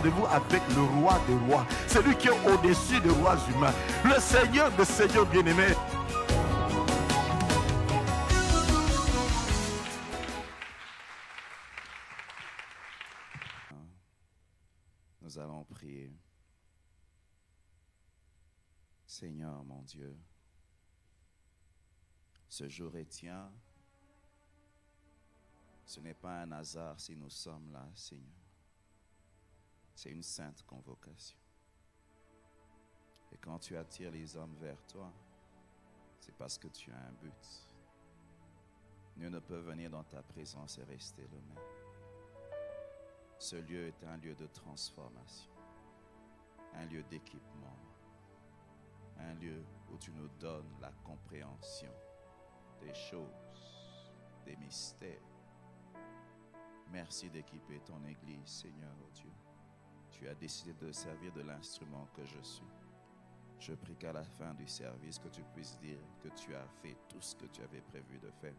rendez-vous avec le roi des rois, celui qui est au-dessus des rois humains, le Seigneur des seigneurs bien-aimés. Nous allons prier. Seigneur mon Dieu, ce jour est tien. Ce n'est pas un hasard si nous sommes là, Seigneur. C'est une sainte convocation. Et quand tu attires les hommes vers toi, c'est parce que tu as un but. Nul ne peut venir dans ta présence et rester le même. Ce lieu est un lieu de transformation, un lieu d'équipement, un lieu où tu nous donnes la compréhension des choses, des mystères. Merci d'équiper ton Église, Seigneur, oh Dieu. Tu as décidé de servir de l'instrument que je suis. Je prie qu'à la fin du service, que tu puisses dire que tu as fait tout ce que tu avais prévu de faire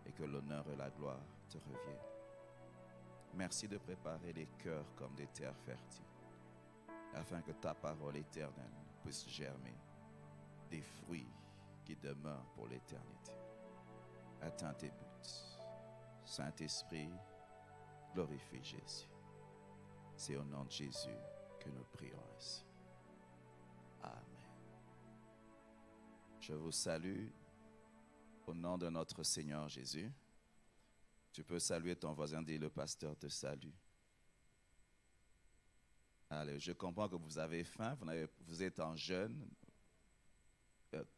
et que l'honneur et la gloire te reviennent. Merci de préparer les cœurs comme des terres fertiles, afin que ta parole éternelle puisse germer des fruits qui demeurent pour l'éternité. Atteins tes buts. Saint-Esprit, glorifie Jésus. C'est au nom de Jésus que nous prions ainsi. Amen. Je vous salue au nom de notre Seigneur Jésus. Tu peux saluer ton voisin, dis le pasteur te salue. Allez, je comprends que vous avez faim, vous êtes en jeûne.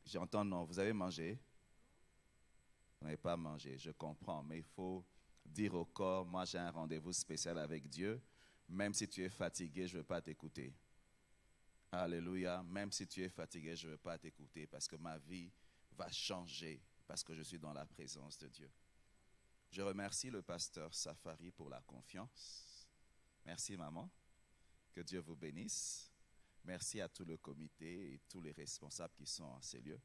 J'entends non, vous avez mangé? Vous n'avez pas mangé, je comprends, mais il faut dire au corps, moi j'ai un rendez-vous spécial avec Dieu, même si tu es fatigué, je ne veux pas t'écouter. Alléluia, même si tu es fatigué, je ne veux pas t'écouter parce que ma vie va changer parce que je suis dans la présence de Dieu. Je remercie le pasteur Safari pour la confiance. Merci maman, que Dieu vous bénisse. Merci à tout le comité et tous les responsables qui sont en ces lieux.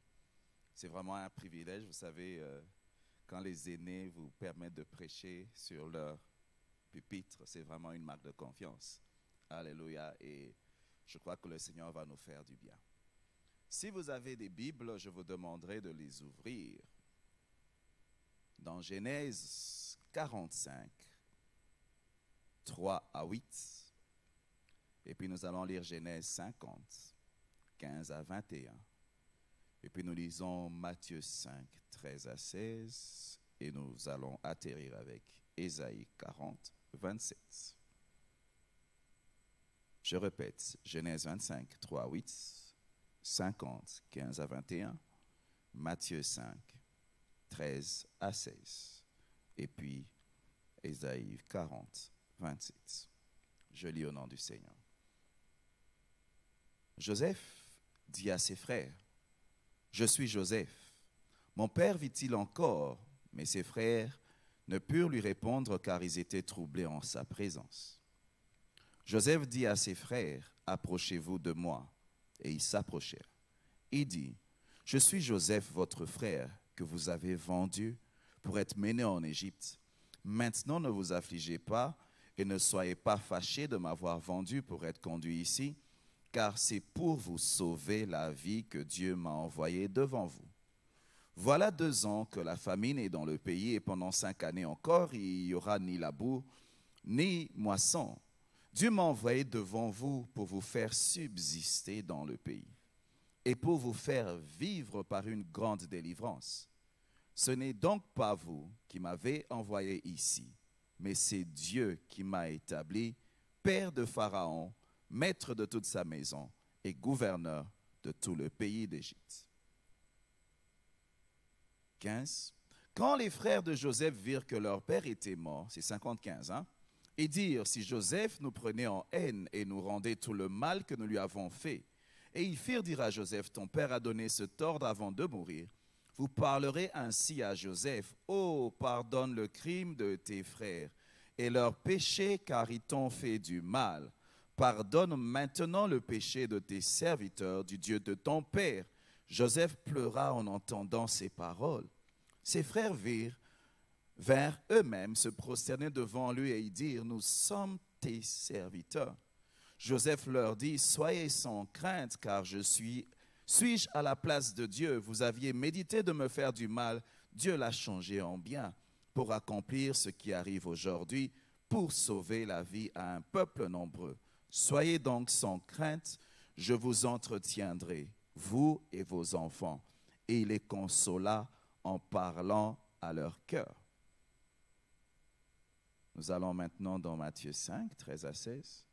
C'est vraiment un privilège, vous savez, quand les aînés vous permettent de prêcher sur leur pupitre, c'est vraiment une marque de confiance. Alléluia, et je crois que le Seigneur va nous faire du bien. Si vous avez des Bibles, je vous demanderai de les ouvrir. Dans Genèse 45, 3 à 8, et puis nous allons lire Genèse 50, 15 à 21, et puis nous lisons Matthieu 5, 13 à 16, et nous allons atterrir avec Ésaïe 40, 27. Je répète, Genèse 25, 3 à 8, 50, 15 à 21, Matthieu 5, 13 à 16, et puis Ésaïe 40, 27. Je lis au nom du Seigneur. Joseph dit à ses frères, « Je suis Joseph. Mon père vit-il encore ?» Mais ses frères ne purent lui répondre car ils étaient troublés en sa présence. Joseph dit à ses frères, « Approchez-vous de moi. » Et ils s'approchèrent. Il dit, « Je suis Joseph, votre frère, que vous avez vendu pour être mené en Égypte. Maintenant, ne vous affligez pas et ne soyez pas fâchés de m'avoir vendu pour être conduit ici, car c'est pour vous sauver la vie que Dieu m'a envoyé devant vous. Voilà 2 ans que la famine est dans le pays et pendant 5 années encore, il n'y aura ni labour ni moisson. Dieu m'a envoyé devant vous pour vous faire subsister dans le pays et pour vous faire vivre par une grande délivrance. Ce n'est donc pas vous qui m'avez envoyé ici, mais c'est Dieu qui m'a établi père de Pharaon, maître de toute sa maison et gouverneur de tout le pays d'Égypte. 15. Quand les frères de Joseph virent que leur père était mort, c'est 55, hein, et dirent, si Joseph nous prenait en haine et nous rendait tout le mal que nous lui avons fait, et ils firent dire à Joseph, ton père a donné cet ordre avant de mourir, vous parlerez ainsi à Joseph, oh, pardonne le crime de tes frères et leur péché car ils t'ont fait du mal. Pardonne maintenant le péché de tes serviteurs, du Dieu de ton père. Joseph pleura en entendant ces paroles. Ses frères vinrent eux-mêmes se prosterner devant lui et y dirent, nous sommes tes serviteurs. Joseph leur dit, soyez sans crainte, car suis-je à la place de Dieu? Vous aviez médité de me faire du mal, Dieu l'a changé en bien pour accomplir ce qui arrive aujourd'hui, pour sauver la vie à un peuple nombreux. Soyez donc sans crainte, je vous entretiendrai, vous et vos enfants. Et il les consola en parlant à leur cœur. Nous allons maintenant dans Matthieu 5, 13 à 16.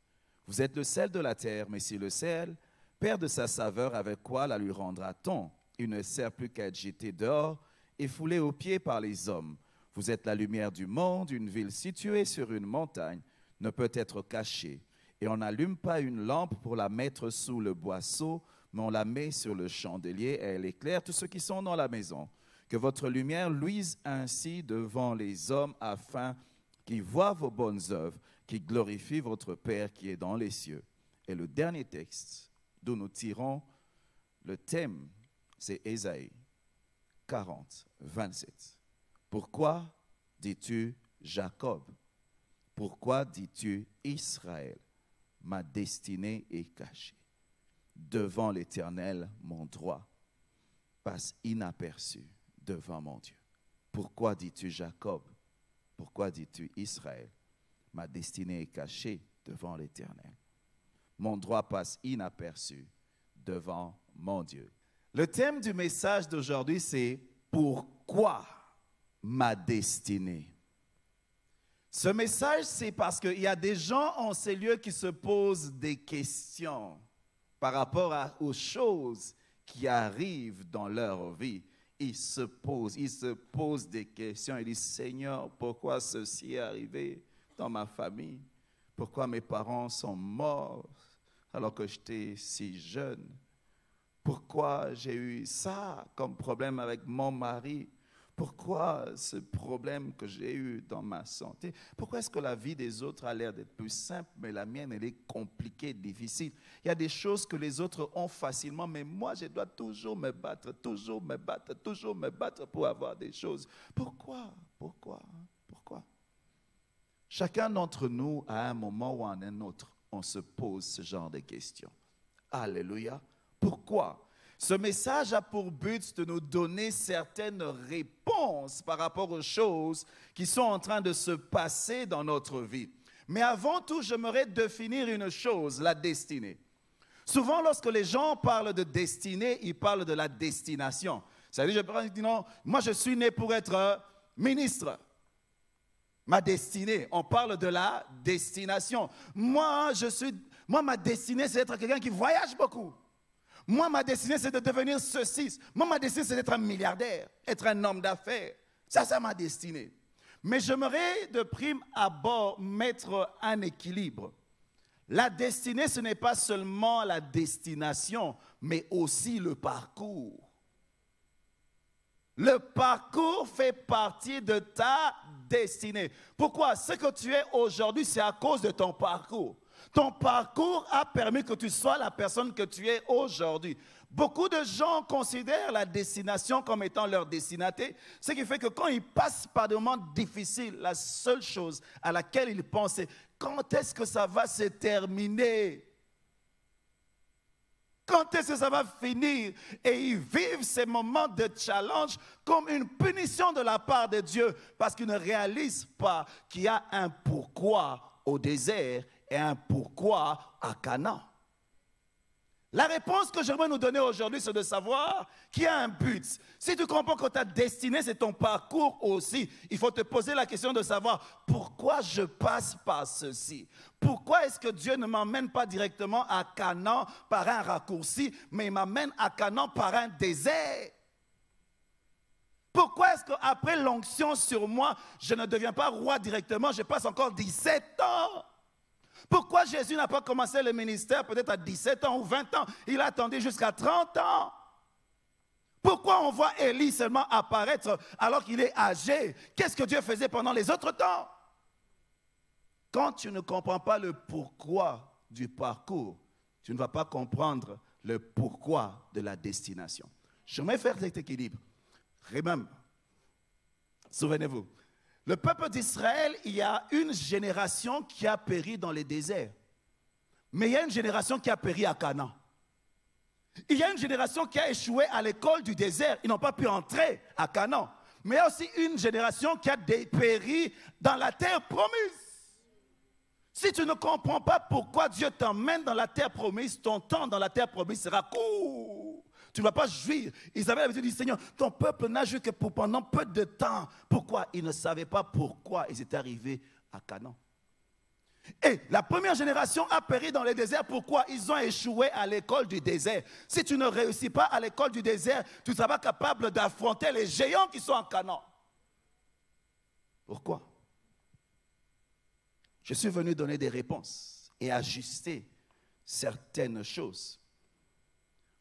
Vous êtes le sel de la terre, mais si le sel perd de sa saveur, avec quoi la lui rendra-t-on? Il ne sert plus qu'à être jeté dehors et foulé aux pieds par les hommes. Vous êtes la lumière du monde, une ville située sur une montagne ne peut être cachée. Et on n'allume pas une lampe pour la mettre sous le boisseau, mais on la met sur le chandelier et elle éclaire tous ceux qui sont dans la maison. Que votre lumière luise ainsi devant les hommes afin qu'ils voient vos bonnes œuvres, qui glorifient votre Père qui est dans les cieux. Et le dernier texte d'où nous tirons le thème, c'est Ésaïe 40, 27. Pourquoi dis-tu Jacob? Pourquoi dis-tu Israël? Ma destinée est cachée. Devant l'Éternel, mon droit passe inaperçu devant mon Dieu. Pourquoi dis-tu Jacob? Pourquoi dis-tu Israël? Ma destinée est cachée devant l'Éternel. Mon droit passe inaperçu devant mon Dieu. Le thème du message d'aujourd'hui, c'est « Pourquoi ma destinée ?» Ce message, c'est parce qu'il y a des gens en ces lieux qui se posent des questions par rapport aux choses qui arrivent dans leur vie. Ils se posent des questions. Ils disent, Seigneur, pourquoi ceci est arrivé dans ma famille? Pourquoi mes parents sont morts alors que j'étais si jeune? Pourquoi j'ai eu ça comme problème avec mon mari? Pourquoi ce problème que j'ai eu dans ma santé? Pourquoi est-ce que la vie des autres a l'air d'être plus simple, mais la mienne, elle est compliquée, difficile? Il y a des choses que les autres ont facilement, mais moi, je dois toujours me battre pour avoir des choses. Pourquoi? Chacun d'entre nous, à un moment ou à un autre, on se pose ce genre de questions. Alléluia. Pourquoi? Ce message a pour but de nous donner certaines réponses par rapport aux choses qui sont en train de se passer dans notre vie. Mais avant tout, j'aimerais définir une chose, la destinée. Souvent, lorsque les gens parlent de destinée, ils parlent de la destination. C'est-à-dire, je dis non, moi je suis né pour être ministre. Ma destinée, on parle de la destination. Moi, ma destinée, c'est d'être quelqu'un qui voyage beaucoup. Moi, ma destinée, c'est de devenir ceci. Moi, ma destinée, c'est d'être un milliardaire, être un homme d'affaires. Ça, c'est ma destinée. Mais j'aimerais de prime abord mettre un équilibre. La destinée, ce n'est pas seulement la destination, mais aussi le parcours. Le parcours fait partie de ta destinée. Pourquoi? Ce que tu es aujourd'hui, c'est à cause de ton parcours. Ton parcours a permis que tu sois la personne que tu es aujourd'hui. Beaucoup de gens considèrent la destination comme étant leur destinité, ce qui fait que quand ils passent par des moments difficiles, la seule chose à laquelle ils pensent, c'est quand est-ce que ça va se terminer? Quand est-ce que ça va finir? Et ils vivent ces moments de challenge comme une punition de la part de Dieu parce qu'ils ne réalisent pas qu'il y a un pourquoi au désert et un pourquoi à Canaan. La réponse que j'aimerais nous donner aujourd'hui, c'est de savoir qu'il y a un but. Si tu comprends que ta destinée, c'est ton parcours aussi, il faut te poser la question de savoir pourquoi je passe par ceci. Pourquoi est-ce que Dieu ne m'emmène pas directement à Canaan par un raccourci, mais il m'amène à Canaan par un désert? Pourquoi est-ce qu'après l'onction sur moi, je ne deviens pas roi directement, je passe encore 17 ans? Pourquoi Jésus n'a pas commencé le ministère peut-être à 17 ans ou 20 ans? Il a attendu jusqu'à 30 ans. Pourquoi on voit Élie seulement apparaître alors qu'il est âgé? Qu'est-ce que Dieu faisait pendant les autres temps? Quand tu ne comprends pas le pourquoi du parcours, tu ne vas pas comprendre le pourquoi de la destination. Je vais faire cet équilibre. Remember, souvenez-vous, Le peuple d'Israël, il y a une génération qui a péri dans les déserts. Mais il y a une génération qui a péri à Canaan. Il y a une génération qui a échoué à l'école du désert. Ils n'ont pas pu entrer à Canaan. Mais il y a aussi une génération qui a péri dans la terre promise. Si tu ne comprends pas pourquoi Dieu t'emmène dans la terre promise, ton temps dans la terre promise sera court. Tu ne vas pas jouir. Ils avaient l'habitude de dire, Seigneur, ton peuple n'a joué que pendant peu de temps. Pourquoi? Ils ne savaient pas pourquoi ils étaient arrivés à Canaan. Et la première génération a péri dans le désert. Pourquoi? Ils ont échoué à l'école du désert. Si tu ne réussis pas à l'école du désert, tu ne seras pas capable d'affronter les géants qui sont en Canaan. Pourquoi? Je suis venu donner des réponses et ajuster certaines choses.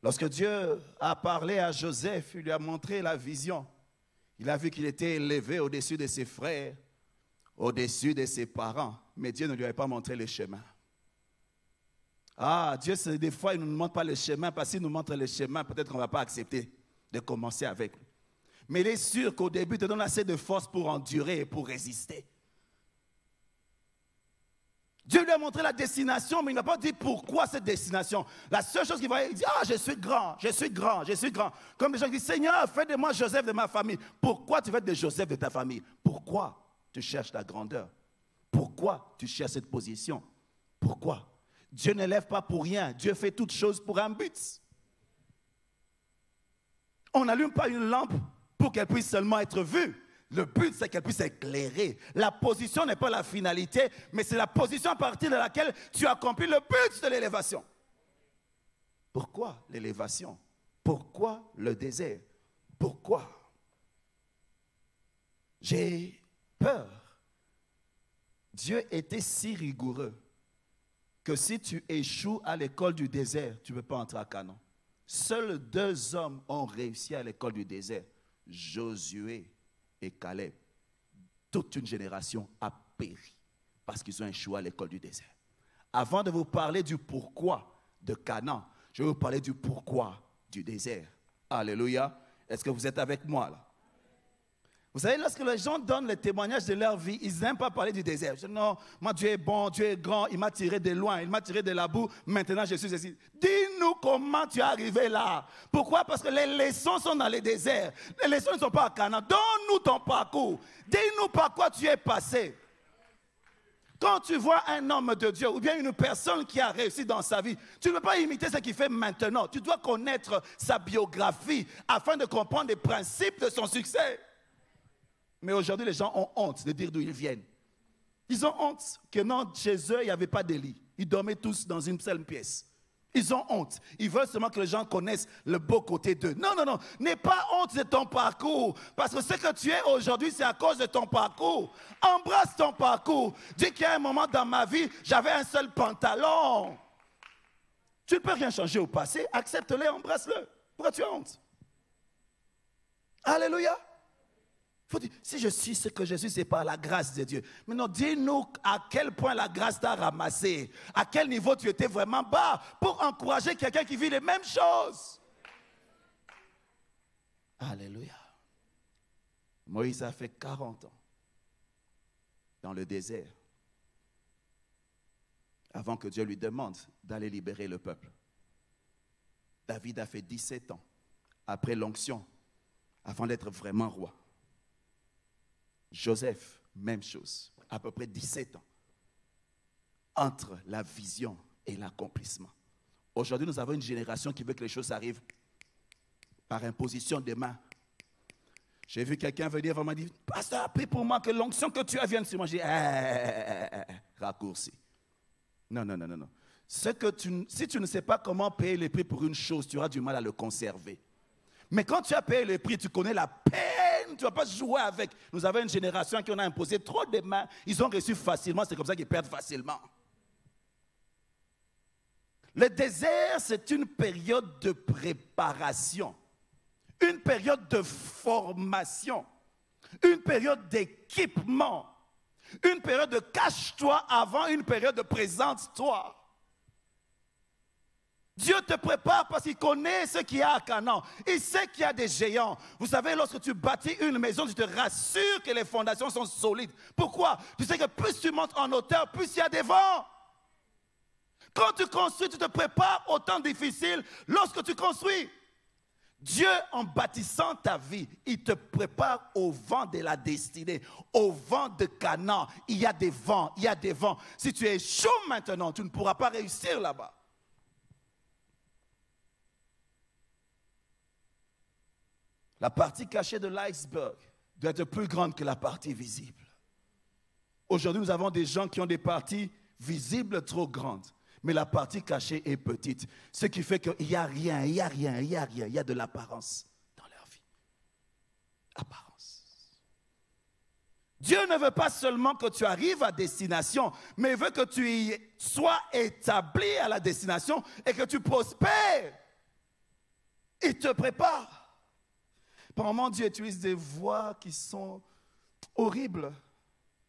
Lorsque Dieu a parlé à Joseph, il lui a montré la vision. Il a vu qu'il était élevé au-dessus de ses frères, au-dessus de ses parents. Mais Dieu ne lui avait pas montré le chemin. Ah, Dieu, des fois, il ne nous montre pas le chemin, parce qu'il nous montre le chemin, peut-être qu'on ne va pas accepter de commencer avec. Mais il est sûr qu'au début, il te donne assez de force pour endurer et pour résister. Dieu lui a montré la destination, mais il n'a pas dit pourquoi cette destination. La seule chose qu'il voyait, il dit, ah, je suis grand, je suis grand, je suis grand. Comme les gens qui disent, Seigneur, fais de moi Joseph de ma famille. Pourquoi tu veux être de Joseph de ta famille? Pourquoi tu cherches la grandeur? Pourquoi tu cherches cette position? Pourquoi? Dieu ne lève pas pour rien. Dieu fait toutes choses pour un but. On n'allume pas une lampe pour qu'elle puisse seulement être vue. Le but, c'est qu'elle puisse éclairer. La position n'est pas la finalité, mais c'est la position à partir de laquelle tu accomplis le but de l'élévation. Pourquoi l'élévation? Pourquoi le désert? Pourquoi? J'ai peur. Dieu était si rigoureux que si tu échoues à l'école du désert, tu ne peux pas entrer à Canaan. Seuls 2 hommes ont réussi à l'école du désert, Josué et Caleb. Toute une génération a péri parce qu'ils ont échoué à l'école du désert. Avant de vous parler du pourquoi de Canaan, je vais vous parler du pourquoi du désert. Alléluia. Est-ce que vous êtes avec moi là? Vous savez, lorsque les gens donnent le témoignage de leur vie, ils n'aiment pas parler du désert. Je dis, non, moi Dieu est bon, Dieu est grand, il m'a tiré de loin, il m'a tiré de la boue, maintenant je suis ici. Dis-nous comment tu es arrivé là. Pourquoi? Parce que les leçons sont dans les déserts. Les leçons ne sont pas à Canaan. Donne-nous ton parcours. Dis-nous par quoi tu es passé. Quand tu vois un homme de Dieu ou bien une personne qui a réussi dans sa vie, tu ne peux pas imiter ce qu'il fait maintenant. Tu dois connaître sa biographie afin de comprendre les principes de son succès. Mais aujourd'hui, les gens ont honte de dire d'où ils viennent. Ils ont honte que non, chez eux, il n'y avait pas de lit. Ils dormaient tous dans une seule pièce. Ils ont honte. Ils veulent seulement que les gens connaissent le beau côté d'eux. Non, non, non. N'aie pas honte de ton parcours. Parce que ce que tu es aujourd'hui, c'est à cause de ton parcours. Embrasse ton parcours. Dis qu'il y a un moment dans ma vie, j'avais un seul pantalon. Tu ne peux rien changer au passé. Accepte-le, embrasse-le. Pourquoi tu as honte? Alléluia. Faut dire, si je suis ce que je suis, c'est par la grâce de Dieu. Maintenant, dis-nous à quel point la grâce t'a ramassé. À quel niveau tu étais vraiment bas pour encourager quelqu'un qui vit les mêmes choses. Alléluia. Moïse a fait 40 ans dans le désert avant que Dieu lui demande d'aller libérer le peuple. David a fait 17 ans après l'onction avant d'être vraiment roi. Joseph, même chose, à peu près 17 ans, entre la vision et l'accomplissement. Aujourd'hui, nous avons une génération qui veut que les choses arrivent par imposition des mains. J'ai vu quelqu'un venir vraiment dire, pasteur, prie pour moi que l'onction que tu as vienne sur moi. J'ai dit, raccourci. Non, non, non, non, non. Si tu ne sais pas comment payer le prix pour une chose, tu auras du mal à le conserver. Mais quand tu as payé le prix, tu connais la peine, tu ne vas pas jouer avec. Nous avons une génération qui en a imposé trop de mains, ils ont reçu facilement, c'est comme ça qu'ils perdent facilement. Le désert, c'est une période de préparation, une période de formation, une période d'équipement, une période de cache-toi avant une période de présente-toi. Dieu te prépare parce qu'il connaît ce qu'il y a à Canaan. Il sait qu'il y a des géants. Vous savez, lorsque tu bâtis une maison, tu te rassures que les fondations sont solides. Pourquoi? Tu sais que plus tu montes en hauteur, plus il y a des vents. Quand tu construis, tu te prépares au temps difficile lorsque tu construis. Dieu, en bâtissant ta vie, il te prépare au vent de la destinée, au vent de Canaan. Il y a des vents, il y a des vents. Si tu échoues maintenant, tu ne pourras pas réussir là-bas. La partie cachée de l'iceberg doit être plus grande que la partie visible. Aujourd'hui, nous avons des gens qui ont des parties visibles trop grandes, mais la partie cachée est petite. Ce qui fait qu'il n'y a rien, il y a de l'apparence dans leur vie. Apparence. Dieu ne veut pas seulement que tu arrives à destination, mais il veut que tu sois établi à la destination et que tu prospères. Il te prépare. Par moments, Dieu utilise des voies qui sont horribles,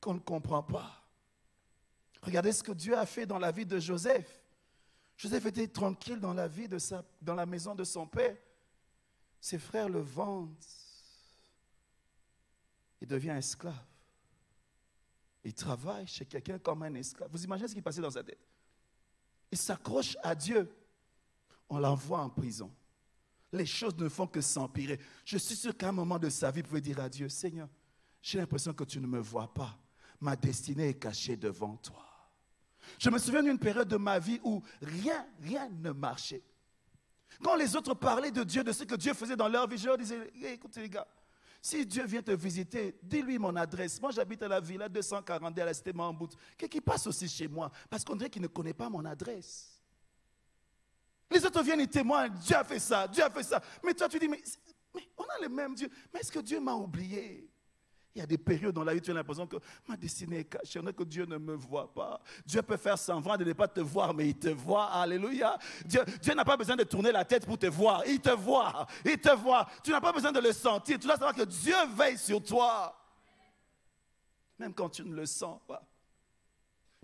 qu'on ne comprend pas. Regardez ce que Dieu a fait dans la vie de Joseph. Joseph était tranquille dans la maison de son père. Ses frères le vendent. Il devient esclave. Il travaille chez quelqu'un comme un esclave. Vous imaginez ce qui passait dans sa tête? Il s'accroche à Dieu. On l'envoie en prison. Les choses ne font que s'empirer. Je suis sûr qu'à un moment de sa vie, il pouvait dire à Dieu, Seigneur, j'ai l'impression que tu ne me vois pas. Ma destinée est cachée devant toi. Je me souviens d'une période de ma vie où rien ne marchait. Quand les autres parlaient de Dieu, de ce que Dieu faisait dans leur vie, je leur disais, écoutez les gars, si Dieu vient te visiter, dis-lui mon adresse. Moi, j'habite à la villa 240 à la cité Mambout. Qu'il passe aussi chez moi, parce qu'on dirait qu'il ne connaît pas mon adresse. Les autres viennent et témoignent, Dieu a fait ça, Dieu a fait ça. Mais toi, tu dis, mais on a le même Dieu. Mais est-ce que Dieu m'a oublié? Il y a des périodes dans la vie, tu as l'impression que ma destinée est cachée, que Dieu ne me voit pas. Dieu peut faire semblant de ne pas te voir, mais il te voit. Alléluia. Dieu n'a pas besoin de tourner la tête pour te voir. Il te voit. Il te voit. Tu n'as pas besoin de le sentir. Tu dois savoir que Dieu veille sur toi. Même quand tu ne le sens pas.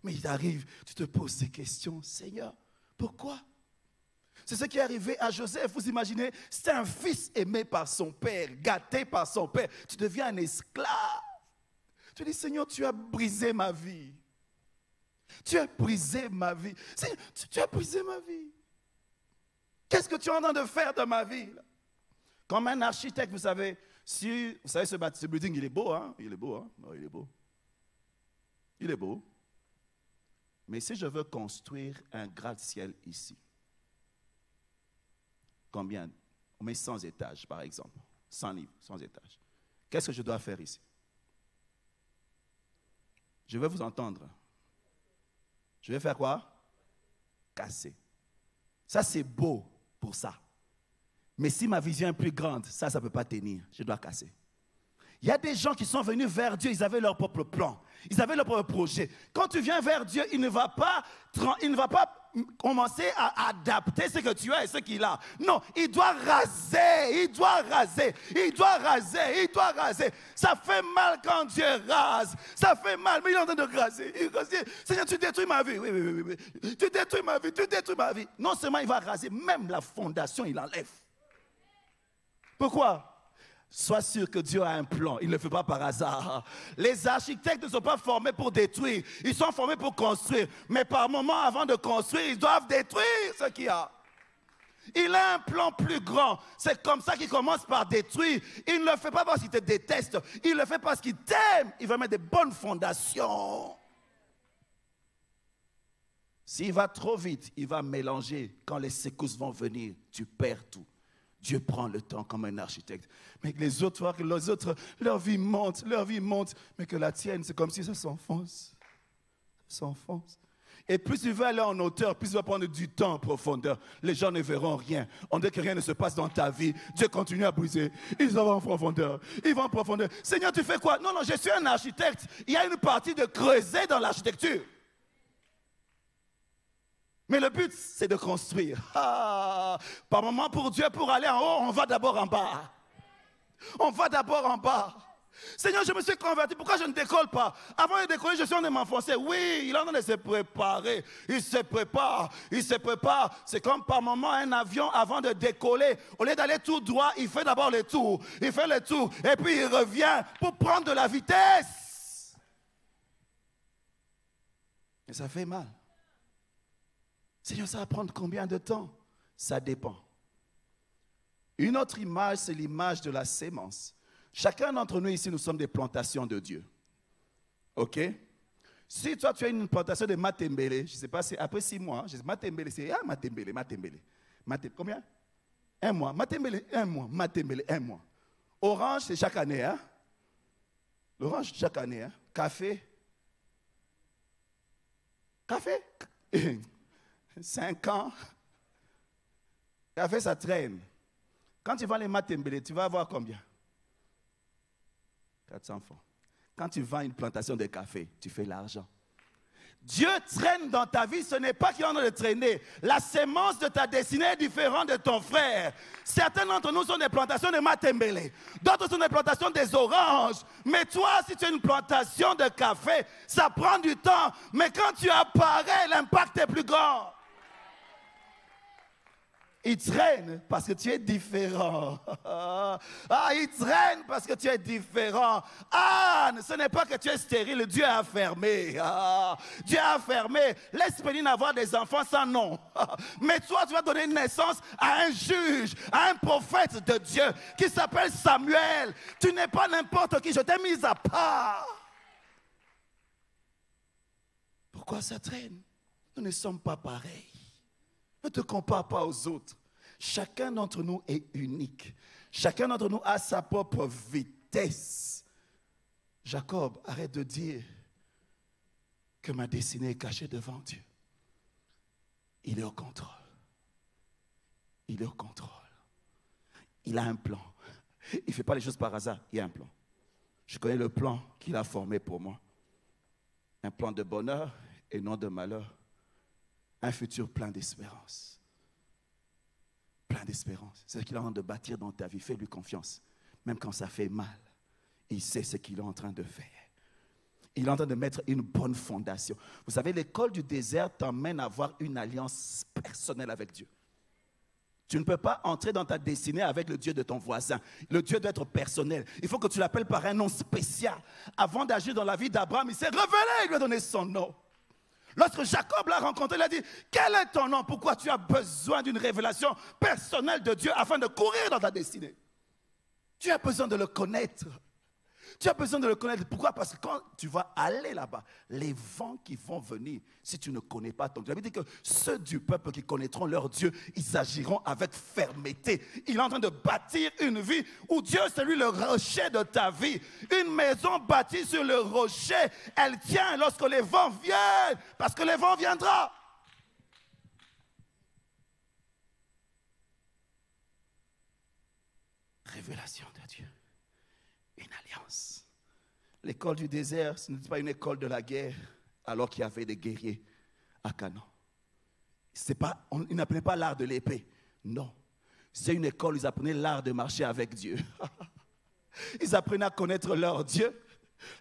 Mais il arrive, tu te poses ces questions. Seigneur, pourquoi? C'est ce qui est arrivé à Joseph. Vous imaginez, c'est un fils aimé par son père, gâté par son père. Tu deviens un esclave. Tu dis, Seigneur, tu as brisé ma vie. Tu as brisé ma vie. Seigneur, tu as brisé ma vie. Qu'est-ce que tu es en train de faire de ma vie? Comme un architecte, vous savez, ce building, il est beau, hein? Il est beau, hein? Oh, il est beau. Il est beau. Mais si je veux construire un gratte-ciel ici, combien? On met 100 étages, par exemple. 100 livres, 100 étages. Qu'est-ce que je dois faire ici? Je veux vous entendre. Je vais faire quoi? Casser. Ça, c'est beau pour ça. Mais si ma vision est plus grande, ça ne peut pas tenir. Je dois casser. Il y a des gens qui sont venus vers Dieu, ils avaient leur propre plan. Ils avaient leur propre projet. Quand tu viens vers Dieu, il ne va pas commencer à adapter ce que tu as et ce qu'il a. Non, il doit raser, il doit raser, il doit raser, il doit raser. Ça fait mal quand Dieu rase. Ça fait mal, mais il est en train de raser. Seigneur, tu détruis ma vie. Oui. Tu détruis ma vie, tu détruis ma vie. Non seulement il va raser, même la fondation, il enlève. Pourquoi? Sois sûr que Dieu a un plan, il ne le fait pas par hasard. Les architectes ne sont pas formés pour détruire, ils sont formés pour construire. Mais par moment, avant de construire, ils doivent détruire ce qu'il y a. Il a un plan plus grand. C'est comme ça qu'il commence par détruire. Il ne le fait pas parce qu'il te déteste, il le fait parce qu'il t'aime. Il va mettre des bonnes fondations. S'il va trop vite, il va mélanger. Quand les secousses vont venir, tu perds tout. Dieu prend le temps comme un architecte. Mais que les autres, leur vie monte. Mais que la tienne, c'est comme si ça s'enfonce. Ça s'enfonce. Et plus tu veux aller en hauteur, plus tu vas prendre du temps en profondeur. Les gens ne verront rien. On dit que rien ne se passe dans ta vie. Dieu continue à briser. Ils vont en profondeur. Ils vont en profondeur. Seigneur, tu fais quoi? Non, je suis un architecte. Il y a une partie de creuser dans l'architecture. Mais le but, c'est de construire. Par moment, pour Dieu, pour aller en haut, on va d'abord en bas. On va d'abord en bas. Seigneur, je me suis converti, pourquoi je ne décolle pas? Avant de décoller, je suis en train de m'enfoncer. Oui, il est en train de se préparer. Il se prépare, il se prépare. C'est comme par moment un avion avant de décoller. Au lieu d'aller tout droit, il fait d'abord le tour. Il fait le tour et puis il revient pour prendre de la vitesse. Et ça fait mal. Seigneur, ça va prendre combien de temps? Ça dépend. Une autre image, c'est l'image de la sémence. Chacun d'entre nous ici, nous sommes des plantations de Dieu. OK? Si toi, tu as une plantation de matembele, je ne sais pas, c'est après 6 mois, matembele, c'est matembele. Combien? 1 mois. Matembele, 1 mois. Matembele, 1 mois. Orange, c'est chaque année. Hein? L'orange, chaque année. Hein? Café. 5 ans. Café, ça traîne. Quand tu vends les matembele, tu vas avoir combien? 400 francs. Quand tu vends une plantation de café, tu fais l'argent. Dieu traîne dans ta vie, ce n'est pas qu'il est en train de traîner. La sémence de ta destinée est différente de ton frère. Certains d'entre nous sont des plantations de matembele. D'autres sont des plantations des oranges. Mais toi, si tu as une plantation de café, ça prend du temps. Mais quand tu apparais, l'impact est plus grand. Il traîne parce que tu es différent. Il traîne parce que tu es différent. Ce n'est pas que tu es stérile, Dieu a fermé. Dieu a fermé. Laisse Péline avoir des enfants sans nom. Mais toi, tu vas donner naissance à un juge, à un prophète de Dieu qui s'appelle Samuel. Tu n'es pas n'importe qui, je t'ai mis à part. Pourquoi ça traîne? Nous ne sommes pas pareils. Ne te compare pas aux autres. Chacun d'entre nous est unique. Chacun d'entre nous a sa propre vitesse. Jacob, arrête de dire que ma destinée est cachée devant Dieu. Il est au contrôle. Il est au contrôle. Il a un plan. Il ne fait pas les choses par hasard. Il y a un plan. Je connais le plan qu'il a formé pour moi. Un plan de bonheur et non de malheur. Un futur plein d'espérance. Plein d'espérance. C'est ce qu'il est en train de bâtir dans ta vie. Fais-lui confiance. Même quand ça fait mal, il sait ce qu'il est en train de faire. Il est en train de mettre une bonne fondation. Vous savez, l'école du désert t'emmène à avoir une alliance personnelle avec Dieu. Tu ne peux pas entrer dans ta destinée avec le Dieu de ton voisin. Le Dieu doit être personnel. Il faut que tu l'appelles par un nom spécial. Avant d'agir dans la vie d'Abraham, il s'est révélé, il lui a donné son nom. Lorsque Jacob l'a rencontré, il a dit, quel est ton nom? Pourquoi tu as besoin d'une révélation personnelle de Dieu afin de courir dans ta destinée? Tu as besoin de le connaître. Tu as besoin de le connaître. Pourquoi? Parce que quand tu vas aller là-bas, les vents qui vont venir, si tu ne connais pas ton Dieu, il dit que ceux du peuple qui connaîtront leur Dieu, ils agiront avec fermeté. Il est en train de bâtir une vie où Dieu, c'est lui le rocher de ta vie. Une maison bâtie sur le rocher, elle tient lorsque les vents viennent, parce que les vents viendront. Révélation de Dieu. Une alliance. L'école du désert, ce n'était pas une école de la guerre, alors qu'il y avait des guerriers à Canaan. Ils n'apprenaient pas l'art de l'épée. Non. C'est une école où ils apprenaient l'art de marcher avec Dieu. Ils apprenaient à connaître leur Dieu.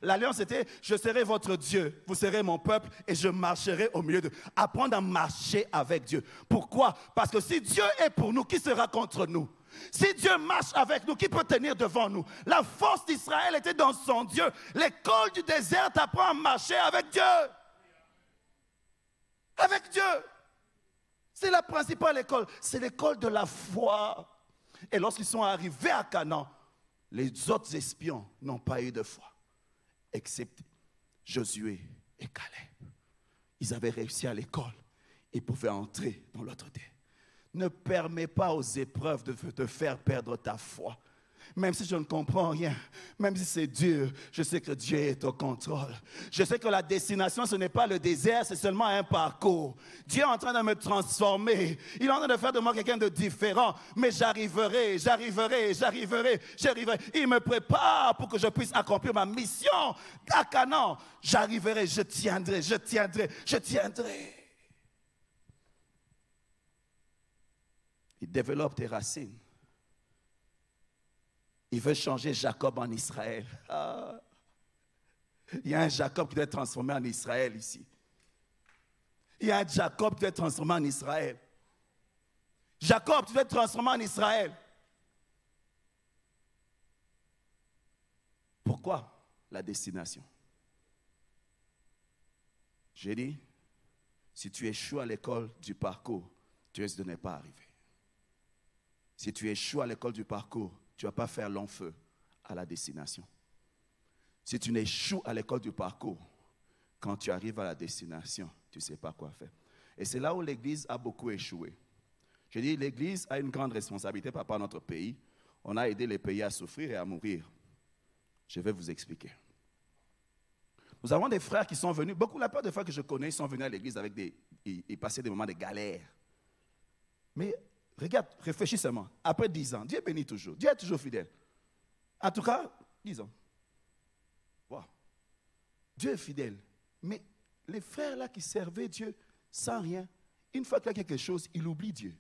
L'alliance était, je serai votre Dieu, vous serez mon peuple et je marcherai au milieu de vous. Apprendre à marcher avec Dieu. Pourquoi? Parce que si Dieu est pour nous, qui sera contre nous? Si Dieu marche avec nous, qui peut tenir devant nous? La force d'Israël était dans son Dieu. L'école du désert t'apprend à marcher avec Dieu. Avec Dieu. C'est la principale école. C'est l'école de la foi. Et lorsqu'ils sont arrivés à Canaan, les autres espions n'ont pas eu de foi, excepté Josué et Caleb. Ils avaient réussi à l'école. Ils pouvaient entrer dans l'autre terre. Ne permets pas aux épreuves de te faire perdre ta foi. Même si je ne comprends rien, même si c'est dur, je sais que Dieu est au contrôle. Je sais que la destination, ce n'est pas le désert, c'est seulement un parcours. Dieu est en train de me transformer. Il est en train de faire de moi quelqu'un de différent. Mais j'arriverai. Il me prépare pour que je puisse accomplir ma mission à Canaan. J'arriverai, je tiendrai. Il développe tes racines. Il veut changer Jacob en Israël. Ah. Il y a un Jacob qui doit être transformé en Israël ici. Il y a un Jacob qui doit être transformé en Israël. Jacob, tu dois être transformé en Israël. Pourquoi la destination? J'ai dit, si tu échoues à l'école du parcours, tu risques de ne pas arriver. Si tu échoues à l'école du parcours, tu ne vas pas faire long feu à la destination. Si tu échoues à l'école du parcours, quand tu arrives à la destination, tu ne sais pas quoi faire. Et c'est là où l'Église a beaucoup échoué. Je dis, l'Église a une grande responsabilité par rapport à notre pays. On a aidé les pays à souffrir et à mourir. Je vais vous expliquer. Nous avons des frères qui sont venus, la plupart des frères que je connais, ils sont venus à l'église avec ils passaient des moments de galère. Mais regarde, réfléchis seulement. Après 10 ans, Dieu bénit toujours. Dieu est toujours fidèle. En tout cas, 10 ans. Wow. Dieu est fidèle. Mais les frères là qui servaient Dieu sans rien, une fois qu'il y a quelque chose, ils oublient Dieu.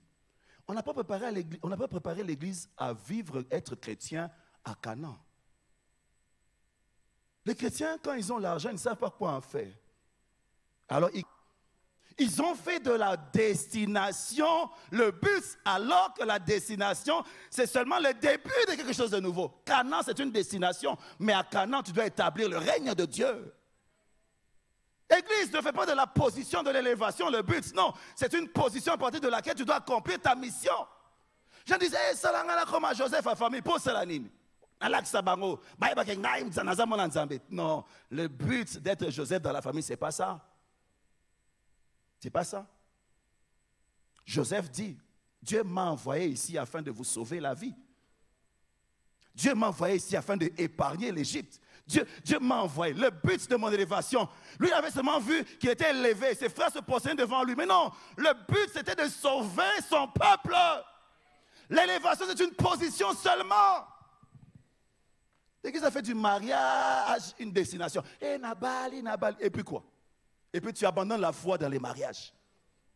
On n'a pas préparé l'église à vivre, être chrétien à Canaan. Les chrétiens, quand ils ont l'argent, ils ne savent pas quoi en faire. Alors, ils ont fait de la destination le but, alors que la destination, c'est seulement le début de quelque chose de nouveau. Canaan, c'est une destination, mais à Canaan, tu dois établir le règne de Dieu. Église, ne fais pas de la position de l'élévation le but. Non, c'est une position à partir de laquelle tu dois accomplir ta mission. Je disais, hey, Salangana comme à Joseph à famille, pour Salanine. Non, le but d'être Joseph dans la famille, ce n'est pas ça. C'est pas ça. Joseph dit, Dieu m'a envoyé ici afin de vous sauver la vie. Dieu m'a envoyé ici afin d'épargner l'Égypte. Dieu m'a envoyé. Le but de mon élévation, lui avait seulement vu qu'il était élevé. Ses frères se prosternaient devant lui. Mais non, le but c'était de sauver son peuple. L'élévation c'est une position seulement. L'église a fait du mariage une destination. Et Nabal. Et puis quoi? Et puis tu abandonnes la foi dans les mariages.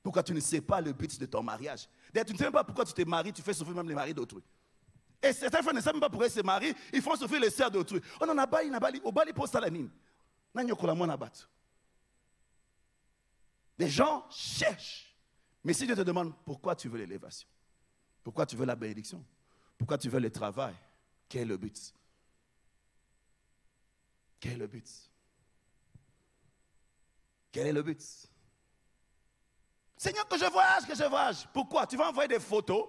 Pourquoi tu ne sais pas le but de ton mariage? D'ailleurs, tu ne sais même pas pourquoi tu te maries, tu fais souffrir même les maris d'autrui. Et certains frères ne savent même pas pourquoi ils se marient, ils font souffrir les sœurs d'autrui. Oh non, Nabali, au bali pour salanine. Les gens cherchent. Mais si Dieu te demande pourquoi tu veux l'élévation, pourquoi tu veux la bénédiction, pourquoi tu veux le travail, quel est le but? Quel est le but? Quel est le but? Seigneur, que je voyage. Pourquoi? Tu vas envoyer des photos?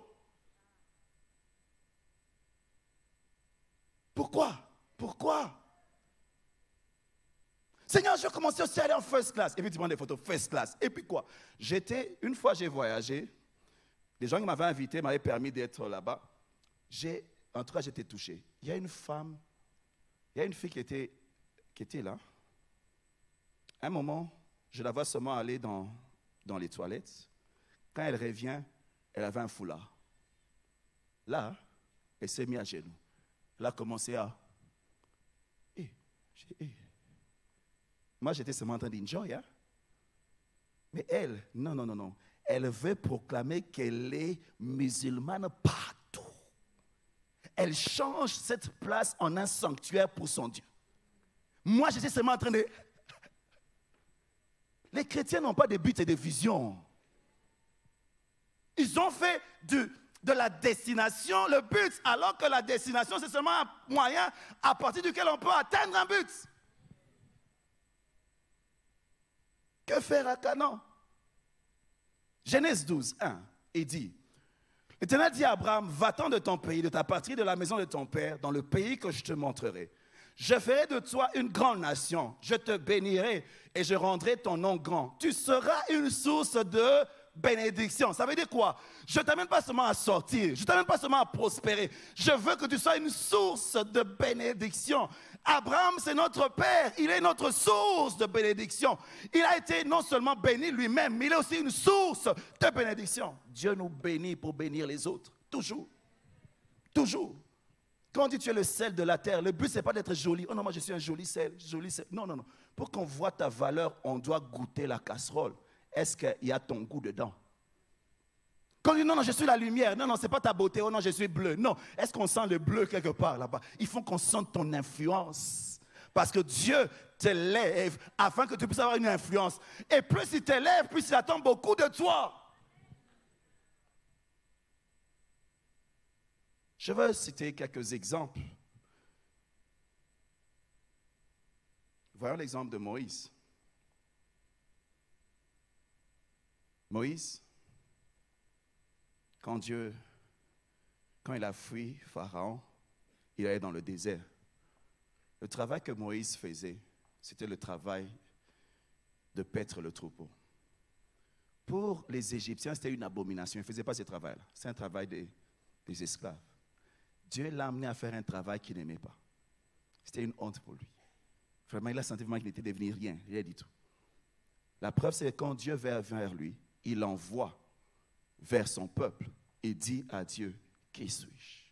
Pourquoi? Seigneur, je vais commencer aussi à aller en first class. Et puis tu prends des photos first class. Et puis quoi? Une fois j'ai voyagé, les gens qui m'avaient invité m'avaient permis d'être là-bas. En tout cas, j'étais touché. Il y a une fille qui était là. À un moment, je la vois seulement aller dans les toilettes. Quand elle revient, elle avait un foulard. Là, elle s'est mise à genoux. Elle a commencé à... Moi, j'étais seulement en train d'enjoy. Hein? Mais elle, non. Elle veut proclamer qu'elle est musulmane partout. Elle change cette place en un sanctuaire pour son Dieu. Moi, j'étais seulement en train de... Les chrétiens n'ont pas de but et de vision. Ils ont fait de la destination le but, alors que la destination, c'est seulement un moyen à partir duquel on peut atteindre un but. Que faire à Canaan? Genèse 12, 1, il dit, l'Éternel dit à Abraham, va-t'en de ton pays, de ta patrie, de la maison de ton père, dans le pays que je te montrerai. Je ferai de toi une grande nation, je te bénirai et je rendrai ton nom grand. Tu seras une source de bénédiction. Ça veut dire quoi? Je ne t'amène pas seulement à sortir, je ne t'amène pas seulement à prospérer. Je veux que tu sois une source de bénédiction. Abraham, c'est notre père, il est notre source de bénédiction. Il a été non seulement béni lui-même, mais il est aussi une source de bénédiction. Dieu nous bénit pour bénir les autres, toujours. Toujours. Quand on dit tu es le sel de la terre, le but ce n'est pas d'être joli. Oh non, moi je suis un joli sel, Non. Pour qu'on voit ta valeur, on doit goûter la casserole. Est-ce qu'il y a ton goût dedans? Quand on dit non, non, je suis la lumière, non, non, ce n'est pas ta beauté, oh non, je suis bleu. Non, est-ce qu'on sent le bleu quelque part là-bas? Il faut qu'on sente ton influence. Parce que Dieu t'élève afin que tu puisses avoir une influence. Et plus il t'élève, plus il attend beaucoup de toi. Je veux citer quelques exemples. Voyons l'exemple de Moïse. Moïse, quand il a fui Pharaon, il allait dans le désert. Le travail que Moïse faisait, c'était le travail de paître le troupeau. Pour les Égyptiens, c'était une abomination. Ils ne faisaient pas ce travail-là. C'est un travail des esclaves. Dieu l'a amené à faire un travail qu'il n'aimait pas. C'était une honte pour lui. Vraiment, il a senti qu'il était devenu rien du tout. La preuve, c'est que quand Dieu va vers lui, il l'envoie vers son peuple et dit à Dieu, qui suis-je?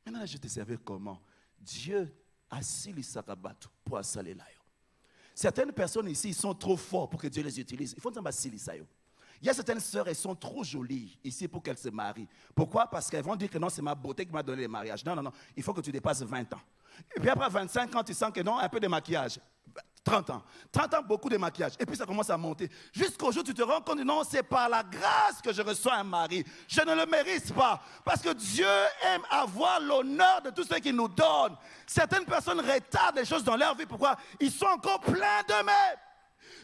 Maintenant, je te servais comment? Dieu a silisakabatu pour assaler là. Certaines personnes ici, ils sont trop forts pour que Dieu les utilise. Il faut dire silisayo. Il y a certaines sœurs, elles sont trop jolies ici pour qu'elles se marient. Pourquoi? Parce qu'elles vont dire que non, c'est ma beauté qui m'a donné le mariage. Non, non, non, il faut que tu dépasses 20 ans. Et puis après 25 ans, tu sens que non, un peu de maquillage. 30 ans. 30 ans, beaucoup de maquillage. Et puis ça commence à monter. Jusqu'au jour où tu te rends compte, non, c'est par la grâce que je reçois un mari. Je ne le mérite pas. Parce que Dieu aime avoir l'honneur de tout ce qu'il nous donne. Certaines personnes retardent les choses dans leur vie. Pourquoi? Ils sont encore pleins d'eux-mêmes.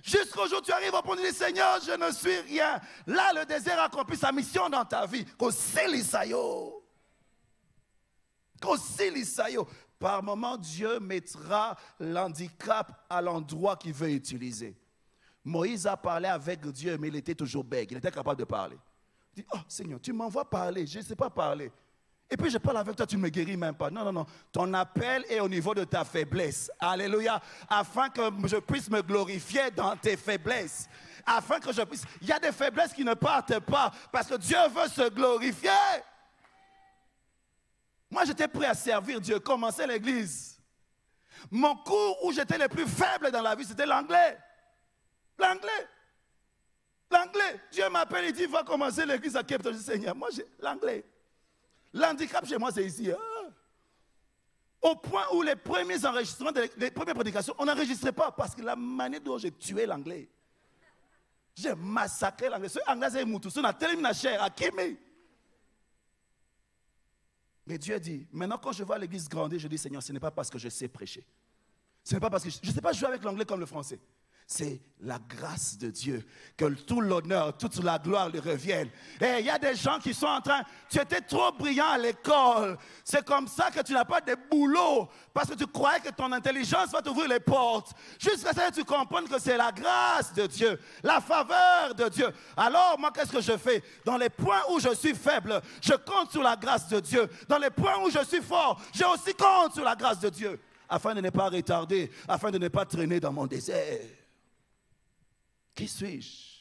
Jusqu'au jour où tu arrives au point de dire, Seigneur, je ne suis rien. Là, le désert accomplit sa mission dans ta vie. Kosilisayo. Kosilisayo. Par moment, Dieu mettra l'handicap à l'endroit qu'il veut utiliser. Moïse a parlé avec Dieu, mais il était toujours bègue. Il était capable de parler. Il dit, oh Seigneur, tu m'envoies parler, je ne sais pas parler. Et puis je parle avec toi, tu ne me guéris même pas. Non, non, non. Ton appel est au niveau de ta faiblesse. Alléluia. Afin que je puisse me glorifier dans tes faiblesses. Afin que je puisse... Il y a des faiblesses qui ne partent pas parce que Dieu veut se glorifier. Moi, j'étais prêt à servir Dieu, commencer l'église. Mon cours où j'étais le plus faible dans la vie, c'était l'anglais. L'anglais. L'anglais. Dieu m'appelle et dit, va commencer l'église à Cape Town. Je dis, Seigneur, moi, j'ai l'anglais. L'handicap chez moi, c'est ici. Au point où les premiers enregistrements, les premières prédications, on n'enregistrait pas parce que la manière dont j'ai tué l'anglais. J'ai massacré l'anglais. Ce anglais, c'est moutou. On a tellement de chair à Kimi. Mais Dieu dit, maintenant quand je vois l'église grandir, je dis, Seigneur, ce n'est pas parce que je sais prêcher. Ce n'est pas parce que je ne sais pas jouer avec l'anglais comme le français. C'est la grâce de Dieu, que tout l'honneur, toute la gloire lui revienne. Et il y a des gens qui sont en train, tu étais trop brillant à l'école. C'est comme ça que tu n'as pas de boulot, parce que tu croyais que ton intelligence va t'ouvrir les portes. Jusqu'à ce que tu comprennes que c'est la grâce de Dieu, la faveur de Dieu. Alors moi, qu'est-ce que je fais? Dans les points où je suis faible, je compte sur la grâce de Dieu. Dans les points où je suis fort, je aussi compte sur la grâce de Dieu. Afin de ne pas retarder, afin de ne pas traîner dans mon désert. Qui suis-je?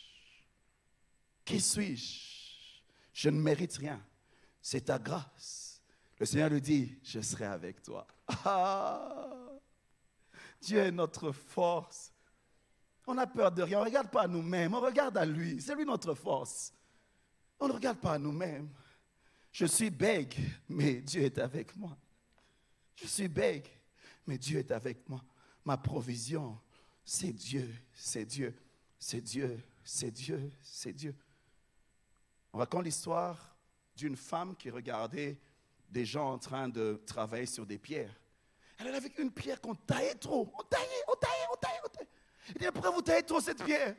Qui suis-je? Je ne mérite rien. C'est ta grâce. Le Seigneur lui dit, je serai avec toi. Ah, Dieu est notre force. On n'a peur de rien. On ne regarde pas à nous-mêmes. On regarde à lui. C'est lui notre force. On ne regarde pas à nous-mêmes. Je suis bègue, mais Dieu est avec moi. Je suis bègue, mais Dieu est avec moi. Ma provision, c'est Dieu, c'est Dieu. C'est Dieu, c'est Dieu, c'est Dieu. On raconte l'histoire d'une femme qui regardait des gens en train de travailler sur des pierres. Elle avait une pierre qu'on taillait trop. On taillait. Elle dit, pourquoi vous taillez trop cette pierre?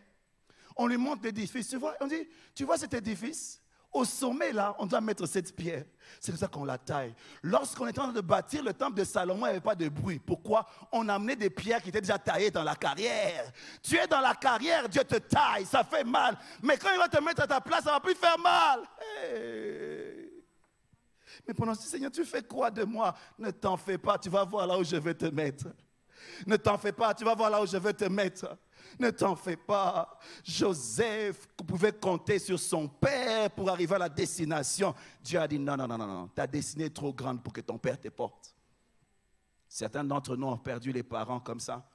On lui montre l'édifice, tu vois. On dit, tu vois cet édifice? Au sommet, là, on doit mettre cette pierre. C'est comme ça qu'on la taille. Lorsqu'on était en train de bâtir le temple de Salomon, il n'y avait pas de bruit. Pourquoi? On amenait des pierres qui étaient déjà taillées dans la carrière. Tu es dans la carrière, Dieu te taille, ça fait mal. Mais quand il va te mettre à ta place, ça ne va plus faire mal. Hey. Mais pendant ce temps, Seigneur, tu fais quoi de moi? Ne t'en fais pas, tu vas voir là où je vais te mettre. Ne t'en fais pas, tu vas voir là où je vais te mettre. Ne t'en fais pas. Joseph pouvait compter sur son père pour arriver à la destination. Dieu a dit non, ta destinée est trop grande pour que ton père te porte. Certains d'entre nous ont perdu les parents comme ça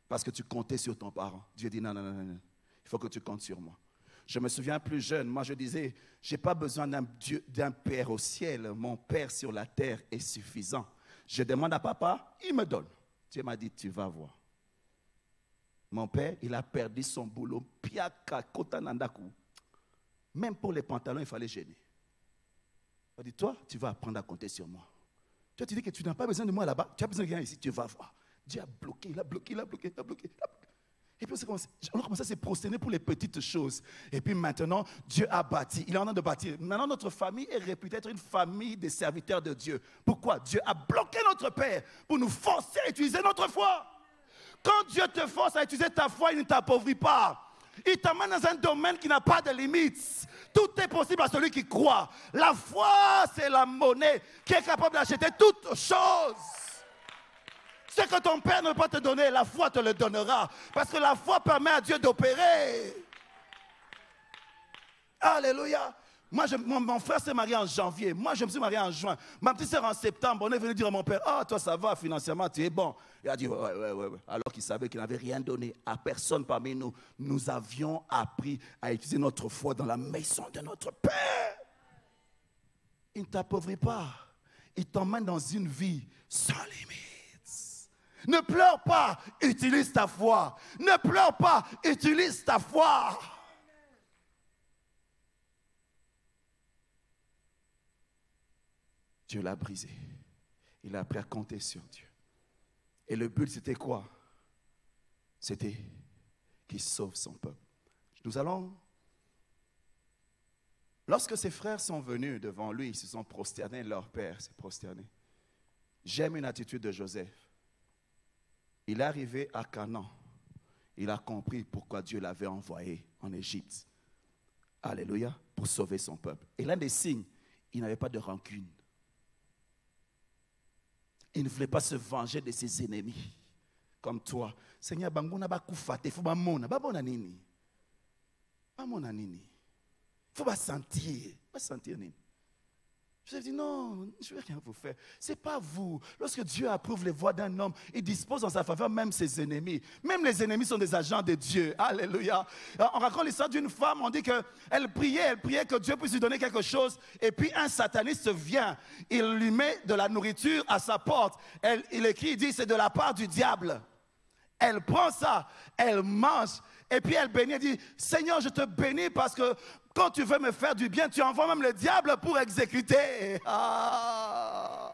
parce que tu comptais sur ton parent. Dieu dit non, non, non, non, non. Il faut que tu comptes sur moi. Je me souviens plus jeune, moi je disais, je n'ai pas besoin d'un père au ciel, mon père sur la terre est suffisant. Je demande à papa, il me donne. Dieu m'a dit, tu vas voir. Mon père, il a perdu son boulot, piaka, kotanandaku. Même pour les pantalons, il fallait gêner. Il m'a dit, toi, tu vas apprendre à compter sur moi. Toi, tu dis que tu n'as pas besoin de moi là-bas, tu as besoin de rien ici, tu vas voir. Dieu a bloqué, il a bloqué, il a bloqué, il a bloqué. Et puis on a commencé à se prosterner pour les petites choses. Et puis maintenant, Dieu a bâti. Il est en train de bâtir. Maintenant, notre famille est réputée être une famille de serviteurs de Dieu. Pourquoi? Dieu a bloqué notre Père pour nous forcer à utiliser notre foi. Quand Dieu te force à utiliser ta foi, il ne t'appauvrit pas. Il t'amène dans un domaine qui n'a pas de limites. Tout est possible à celui qui croit. La foi, c'est la monnaie qui est capable d'acheter toutes choses. Ce que ton père ne peut pas te donner, la foi te le donnera. Parce que la foi permet à Dieu d'opérer. Alléluia. Moi, mon frère s'est marié en janvier. Moi, je me suis marié en juin. Ma petite sœur en septembre. On est venu dire à mon père, ah, toi, ça va, financièrement, tu es bon. Il a dit, ouais. Alors qu'il savait qu'il n'avait rien donné à personne parmi nous. Nous avions appris à utiliser notre foi dans la maison de notre Père. Il ne t'appauvrit pas. Il t'emmène dans une vie sans limite. Ne pleure pas, utilise ta foi. Ne pleure pas, utilise ta foi. Dieu l'a brisé. Il a appris à compter sur Dieu. Et le but, c'était quoi? C'était qu'il sauve son peuple. Nous allons... Lorsque ses frères sont venus devant lui, ils se sont prosternés, leur père s'est prosterné. J'aime une attitude de Joseph. Il est arrivé à Canaan. Il a compris pourquoi Dieu l'avait envoyé en Égypte. Alléluia, pour sauver son peuple. Et l'un des signes, il n'avait pas de rancune. Il ne voulait pas se venger de ses ennemis. Comme toi. Seigneur, banguna ba kufate, faut ba mona, ba bona nini. Ba mona nini. Faut pas sentir, nini. Je dis non, je ne vais rien vous faire. Ce n'est pas vous. Lorsque Dieu approuve les voies d'un homme, il dispose en sa faveur même ses ennemis. Même les ennemis sont des agents de Dieu. Alléluia. On raconte l'histoire d'une femme, on dit qu'elle priait que Dieu puisse lui donner quelque chose. Et puis un sataniste vient, il lui met de la nourriture à sa porte. Il écrit, il dit, c'est de la part du diable. Elle prend ça, elle mange. Et puis elle bénit, elle dit, Seigneur, je te bénis parce que quand tu veux me faire du bien, tu envoies même le diable pour exécuter. Ah.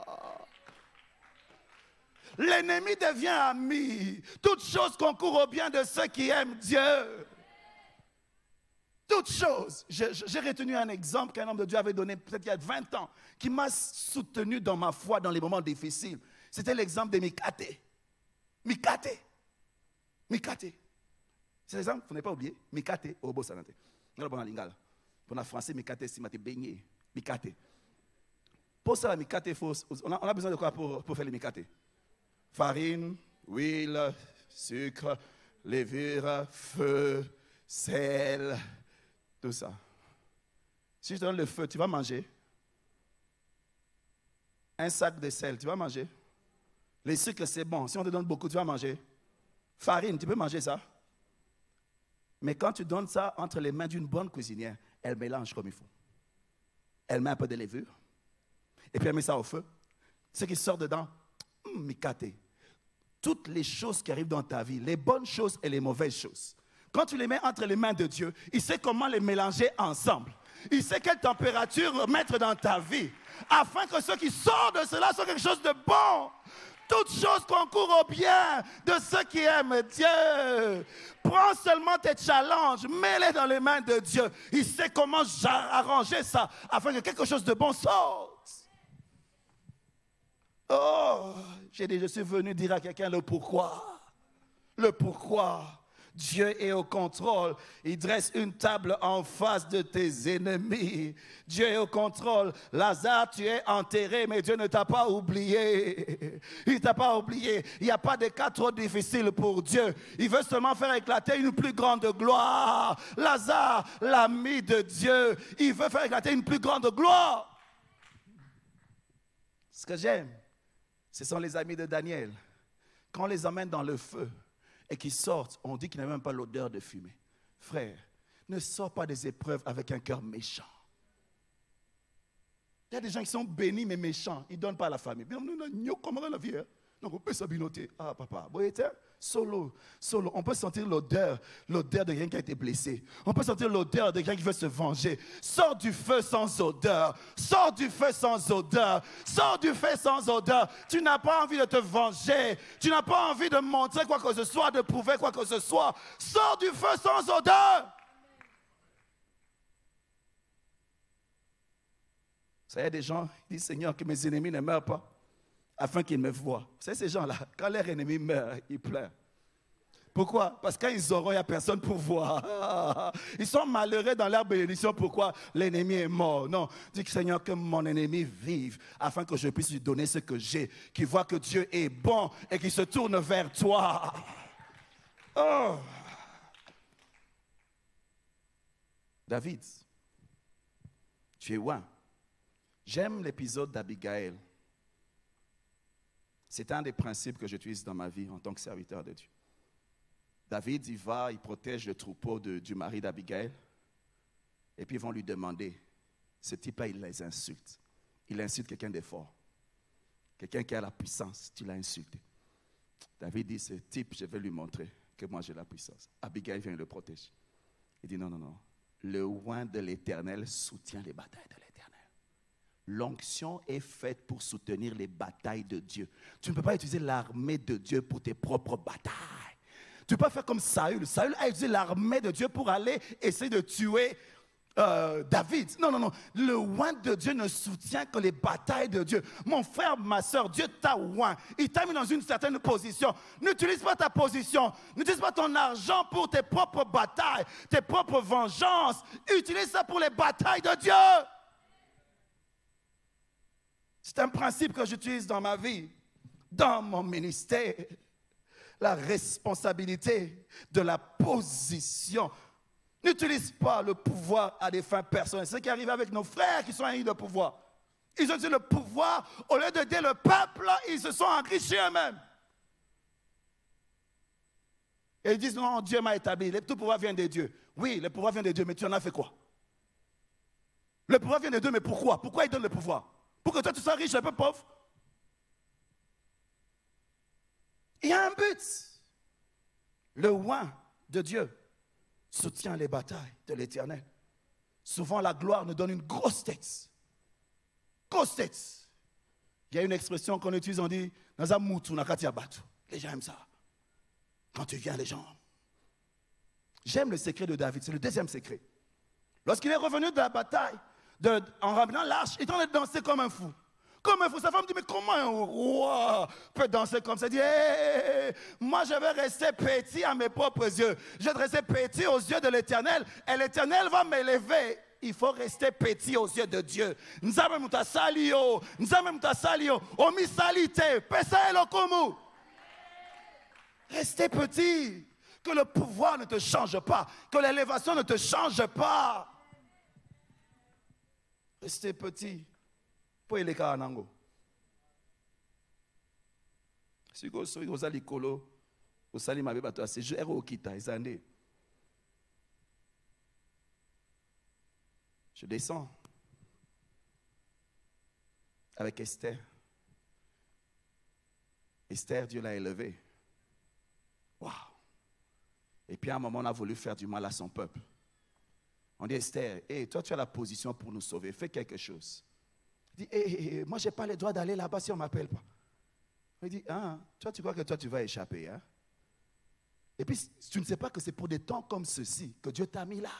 L'ennemi devient ami. Toute chose concourt au bien de ceux qui aiment Dieu. Toute chose. J'ai retenu un exemple qu'un homme de Dieu avait donné peut-être il y a 20 ans, qui m'a soutenu dans ma foi dans les moments difficiles. C'était l'exemple de Mikate. Mikate. C'est l'exemple, vous n'avez pas oublié. Mikate, Obo Sanate. Pour le français, Mikate, c'est baigné. Mikate. Pour ça, la Mikate, on a besoin de quoi pour faire les Mikate? Farine, huile, sucre, levure, feu, sel, tout ça. Si je te donne le feu, tu vas manger. Un sac de sel, tu vas manger. Les sucres, c'est bon. Si on te donne beaucoup, tu vas manger. Farine, tu peux manger ça. Mais quand tu donnes ça entre les mains d'une bonne cuisinière, elle mélange comme il faut. Elle met un peu de levure. Et puis elle met ça au feu. Ce qui sort dedans, Mikate. Toutes les choses qui arrivent dans ta vie, les bonnes choses et les mauvaises choses. Quand tu les mets entre les mains de Dieu, il sait comment les mélanger ensemble. Il sait quelle température mettre dans ta vie. Afin que ce qui sort de cela soit quelque chose de bon. Toutes choses concourent au bien de ceux qui aiment Dieu. Prends seulement tes challenges, mets-les dans les mains de Dieu. Il sait comment arranger ça afin que quelque chose de bon sorte. Oh, je suis venu dire à quelqu'un le pourquoi. Le pourquoi. Dieu est au contrôle. Il dresse une table en face de tes ennemis. Dieu est au contrôle. Lazare, tu es enterré, mais Dieu ne t'a pas oublié. Il ne t'a pas oublié. Il n'y a pas de cas trop difficiles pour Dieu. Il veut seulement faire éclater une plus grande gloire. Lazare, l'ami de Dieu, il veut faire éclater une plus grande gloire. Ce que j'aime, Ce sont les amis de Daniel. Quand on les emmène dans le feu et qu'ils sortent, on dit qu'ils n'ont même pas l'odeur de fumée. Frère, ne sors pas des épreuves avec un cœur méchant. Il y a des gens qui sont bénis mais méchants. Ils ne donnent pas à la famille. Comment la vie? Donc on peut s'abinoter. Ah papa, solo. On peut sentir l'odeur de quelqu'un qui a été blessé. On peut sentir l'odeur de quelqu'un qui veut se venger. Sors du feu sans odeur. Sors du feu sans odeur. Sors du feu sans odeur. Tu n'as pas envie de te venger. Tu n'as pas envie de montrer quoi que ce soit, de prouver quoi que ce soit. Sors du feu sans odeur. Ça y a des gens qui disent, Seigneur, que mes ennemis ne meurent pas, afin qu'ils me voient. Vous savez, ces gens-là, quand leurs ennemis meurent, ils pleurent. Pourquoi? Parce que quand ils auront, il n'y a personne pour voir. Ils sont malheureux dans leur bénédiction. Pourquoi? L'ennemi est mort. Non, dis Seigneur, que mon ennemi vive, afin que je puisse lui donner ce que j'ai, qu'il voit que Dieu est bon et qu'il se tourne vers toi. Oh. David, tu es loin. J'aime l'épisode d'Abigail. C'est un des principes que j'utilise dans ma vie en tant que serviteur de Dieu. David, il va, il protège le troupeau du mari d'Abigail. Et puis ils vont lui demander, ce type-là, il les insulte. Il insulte quelqu'un de fort. Quelqu'un qui a la puissance, tu l'as insulté. David dit, ce type, je vais lui montrer que moi j'ai la puissance. Abigail vient le protéger. Il dit, non. Le oint de l'Éternel soutient les batailles de l'Éternel. L'onction est faite pour soutenir les batailles de Dieu. Tu ne peux pas utiliser l'armée de Dieu pour tes propres batailles. Tu ne peux pas faire comme Saül. Saül a utilisé l'armée de Dieu pour aller essayer de tuer David. Non. Le oint de Dieu ne soutient que les batailles de Dieu. Mon frère, ma soeur, Dieu t'a oint. Il t'a mis dans une certaine position. N'utilise pas ta position. N'utilise pas ton argent pour tes propres batailles, tes propres vengeances. Utilise ça pour les batailles de Dieu. C'est un principe que j'utilise dans ma vie, dans mon ministère. La responsabilité de la position. N'utilise pas le pouvoir à des fins personnelles. C'est ce qui arrive avec nos frères qui sont haïs de pouvoir. Ils ont utilisé le pouvoir, au lieu d'aider le peuple, ils se sont enrichis eux-mêmes. Et ils disent, non, Dieu m'a établi, tout pouvoir vient de Dieu. Oui, le pouvoir vient de Dieu, mais tu en as fait quoi? Le pouvoir vient de Dieu, mais pourquoi? Pourquoi il donne le pouvoir? Pour que toi tu sois riche, un peu pauvre. Il y a un but. Le oint de Dieu soutient les batailles de l'Éternel. Souvent, la gloire nous donne une grosse tête. Grosse tête. Il y a une expression qu'on utilise, on dit, dans un moutou, les gens aiment ça. Quand tu viens, les gens. J'aime le secret de David, c'est le deuxième secret. Lorsqu'il est revenu de la bataille, en ramenant l'arche, il est en train de danser comme un fou. Comme un fou. Sa femme dit, mais comment un roi peut danser comme ça? Il dit, hey, moi je vais rester petit à mes propres yeux. Je vais rester petit aux yeux de l'Éternel. Et l'Éternel va m'élever. Il faut rester petit aux yeux de Dieu. Restez petit. Que le pouvoir ne te change pas. Que l'élévation ne te change pas. Restez petit. Pour les cas en ango. Si vous avez les colos, vous allez m'avoir battu à ces jeux, je descends avec Esther. Esther, Dieu l'a élevée. Waouh! Et puis à un moment, on a voulu faire du mal à son peuple. On dit, Esther, hey, toi tu as la position pour nous sauver, fais quelque chose. Il dit, hey, moi je n'ai pas le droit d'aller là-bas si on ne m'appelle pas. Il dit, ah, toi tu crois que toi tu vas échapper, hein? Et puis tu ne sais pas que c'est pour des temps comme ceci que Dieu t'a mis là.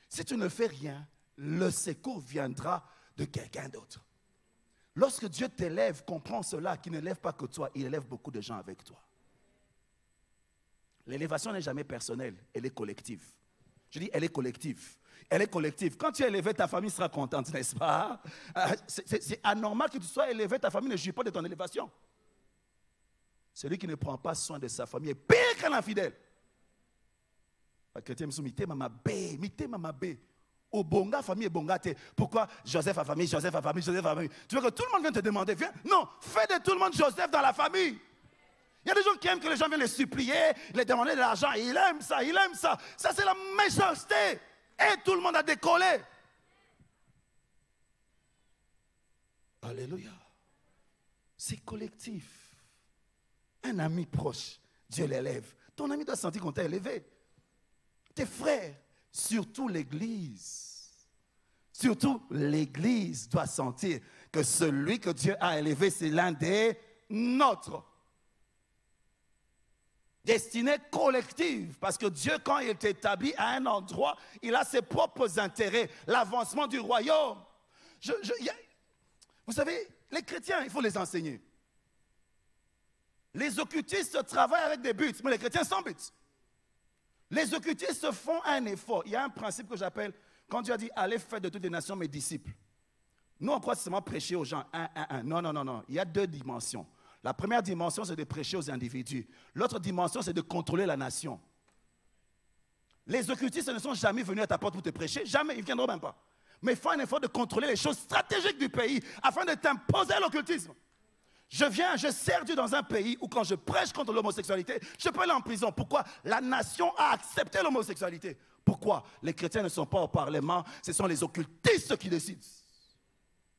Si tu ne fais rien, le secours viendra de quelqu'un d'autre. Lorsque Dieu t'élève, comprends cela, qu'il ne lève pas que toi, il élève beaucoup de gens avec toi. L'élévation n'est jamais personnelle, elle est collective. Je dis, elle est collective. Elle est collective. Quand tu es élevé, ta famille sera contente, n'est-ce pas? C'est anormal que tu sois élevé, ta famille ne jouit pas de ton élévation. Celui qui ne prend pas soin de sa famille est pire qu'un infidèle. Le chrétien me dit, mité mama bé. Au bonga, famille et bonga, pourquoi Joseph a famille, Joseph a famille, Joseph a famille? Tu veux que tout le monde vienne te demander, viens? Non, fais de tout le monde Joseph dans la famille. Il y a des gens qui aiment que les gens viennent les supplier, les demander de l'argent. Il aime ça, il aime ça. Ça, c'est la méchanceté. Et tout le monde a décollé. Alléluia. C'est collectif. Un ami proche, Dieu l'élève. Ton ami doit sentir qu'on t'a élevé. Tes frères, surtout l'Église. Surtout l'Église doit sentir que celui que Dieu a élevé, c'est l'un des nôtres. Destinée collective, parce que Dieu, quand il t'établit à un endroit, il a ses propres intérêts, l'avancement du royaume. Vous savez, les chrétiens, il faut les enseigner. Les occultistes travaillent avec des buts, mais les chrétiens sans but. Les occultistes font un effort. Il y a un principe que j'appelle, quand Dieu a dit, allez faire de toutes les nations mes disciples. Nous, on croit seulement prêcher aux gens, un. Non. Il y a deux dimensions. La première dimension, c'est de prêcher aux individus. L'autre dimension, c'est de contrôler la nation. Les occultistes ne sont jamais venus à ta porte pour te prêcher. Jamais, ils ne viendront même pas. Mais il faut un effort de contrôler les choses stratégiques du pays afin de t'imposer l'occultisme. Je sers Dieu dans un pays où quand je prêche contre l'homosexualité, je peux aller en prison. Pourquoi? La nation a accepté l'homosexualité. Pourquoi? Les chrétiens ne sont pas au Parlement, ce sont les occultistes qui décident.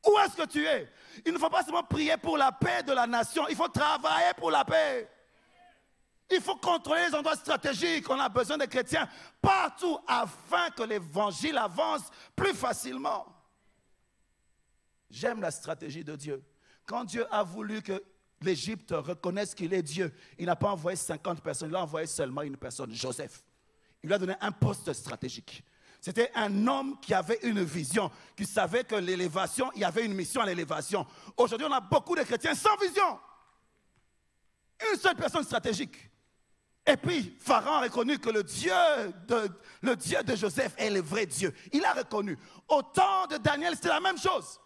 Où est-ce que tu es? Il ne faut pas seulement prier pour la paix de la nation, il faut travailler pour la paix. Il faut contrôler les endroits stratégiques. On a besoin des chrétiens partout afin que l'évangile avance plus facilement. J'aime la stratégie de Dieu. Quand Dieu a voulu que l'Égypte reconnaisse qu'il est Dieu, il n'a pas envoyé 50 personnes, il a envoyé seulement une personne, Joseph. Il lui a donné un poste stratégique. C'était un homme qui avait une vision, qui savait que l'élévation, il y avait une mission à l'élévation. Aujourd'hui, on a beaucoup de chrétiens sans vision. Une seule personne stratégique. Et puis, Pharaon a reconnu que le Dieu de Joseph est le vrai Dieu. Il a reconnu. Au temps de Daniel, c'était la même chose.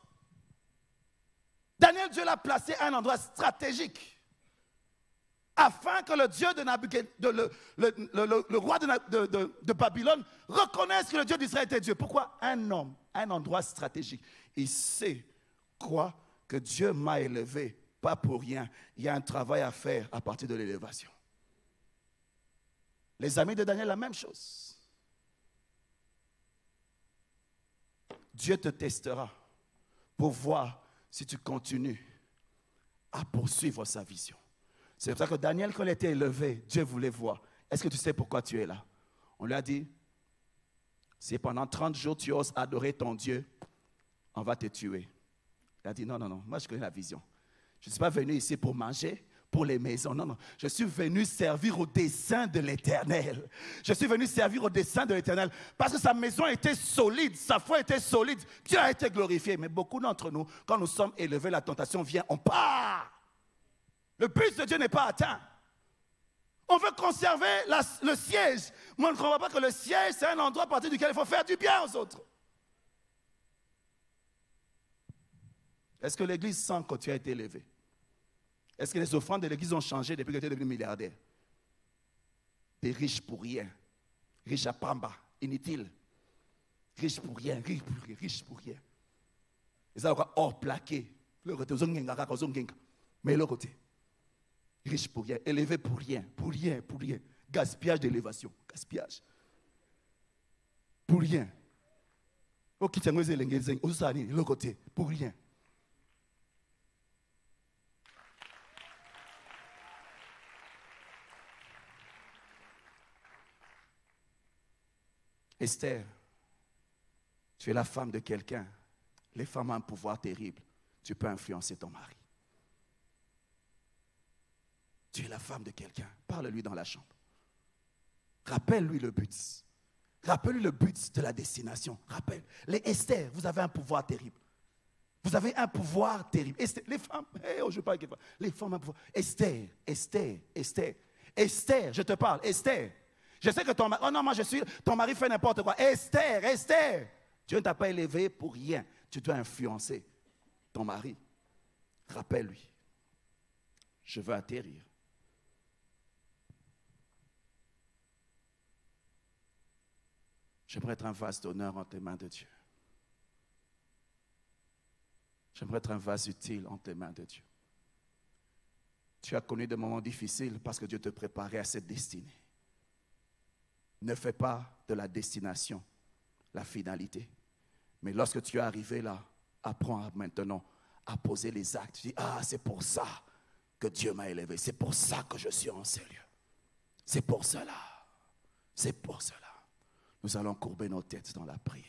Daniel, Dieu l'a placé à un endroit stratégique. Afin que le Dieu le roi de Babylone reconnaisse que le Dieu d'Israël était Dieu. Pourquoi? Un homme, un endroit stratégique. Il sait quoi? Que Dieu m'a élevé, pas pour rien. Il y a un travail à faire à partir de l'élévation. Les amis de Daniel, la même chose. Dieu te testera pour voir si tu continues à poursuivre sa vision. C'est pour ça que Daniel, quand il était élevé, Dieu voulait voir. Est-ce que tu sais pourquoi tu es là? On lui a dit, si pendant 30 jours tu oses adorer ton Dieu, on va te tuer. Il a dit, non, moi je connais la vision. Je ne suis pas venu ici pour manger, pour les maisons. Non. Je suis venu servir au dessein de l'Éternel. Je suis venu servir au dessein de l'Éternel parce que sa maison était solide, sa foi était solide. Dieu a été glorifié. Mais beaucoup d'entre nous, quand nous sommes élevés, la tentation vient, on part. Le but de Dieu n'est pas atteint. On veut conserver le siège. Moi, je ne crois pas que le siège, c'est un endroit à partir duquel il faut faire du bien aux autres. Est-ce que l'Église sent que tu as été élevé? Est-ce que les offrandes de l'Église ont changé depuis que tu es devenu milliardaire? Des riches pour rien. Riches à pamba, inutile. Riches pour rien, riches pour rien. Et ça, hors plaqué. Mais l'autre côté. Riche pour rien, élevé pour rien. Gaspillage d'élévation, gaspillage. Pour rien. L'autre côté, pour rien. Esther, tu es la femme de quelqu'un. Les femmes ont un pouvoir terrible. Tu peux influencer ton mari. Tu es la femme de quelqu'un. Parle-lui dans la chambre. Rappelle-lui le but. Rappelle-lui le but de la destination. Rappelle. Les Esther, vous avez un pouvoir terrible. Vous avez un pouvoir terrible. Esther, les femmes, je parle avec les femmes ont un pouvoir. Esther, je te parle, Esther. Je sais que ton mari, ton mari fait n'importe quoi. Esther. Dieu ne t'a pas élevé pour rien. Tu dois influencer ton mari. Rappelle-lui. Je veux atterrir. J'aimerais être un vase d'honneur entre les mains de Dieu. J'aimerais être un vase utile entre les mains de Dieu. Tu as connu des moments difficiles parce que Dieu te préparait à cette destinée. Ne fais pas de la destination la finalité. Mais lorsque tu es arrivé là, apprends maintenant à poser les actes. Tu dis, ah, c'est pour ça que Dieu m'a élevé. C'est pour ça que je suis en ces lieux. C'est pour cela. C'est pour cela. Nous allons courber nos têtes dans la prière.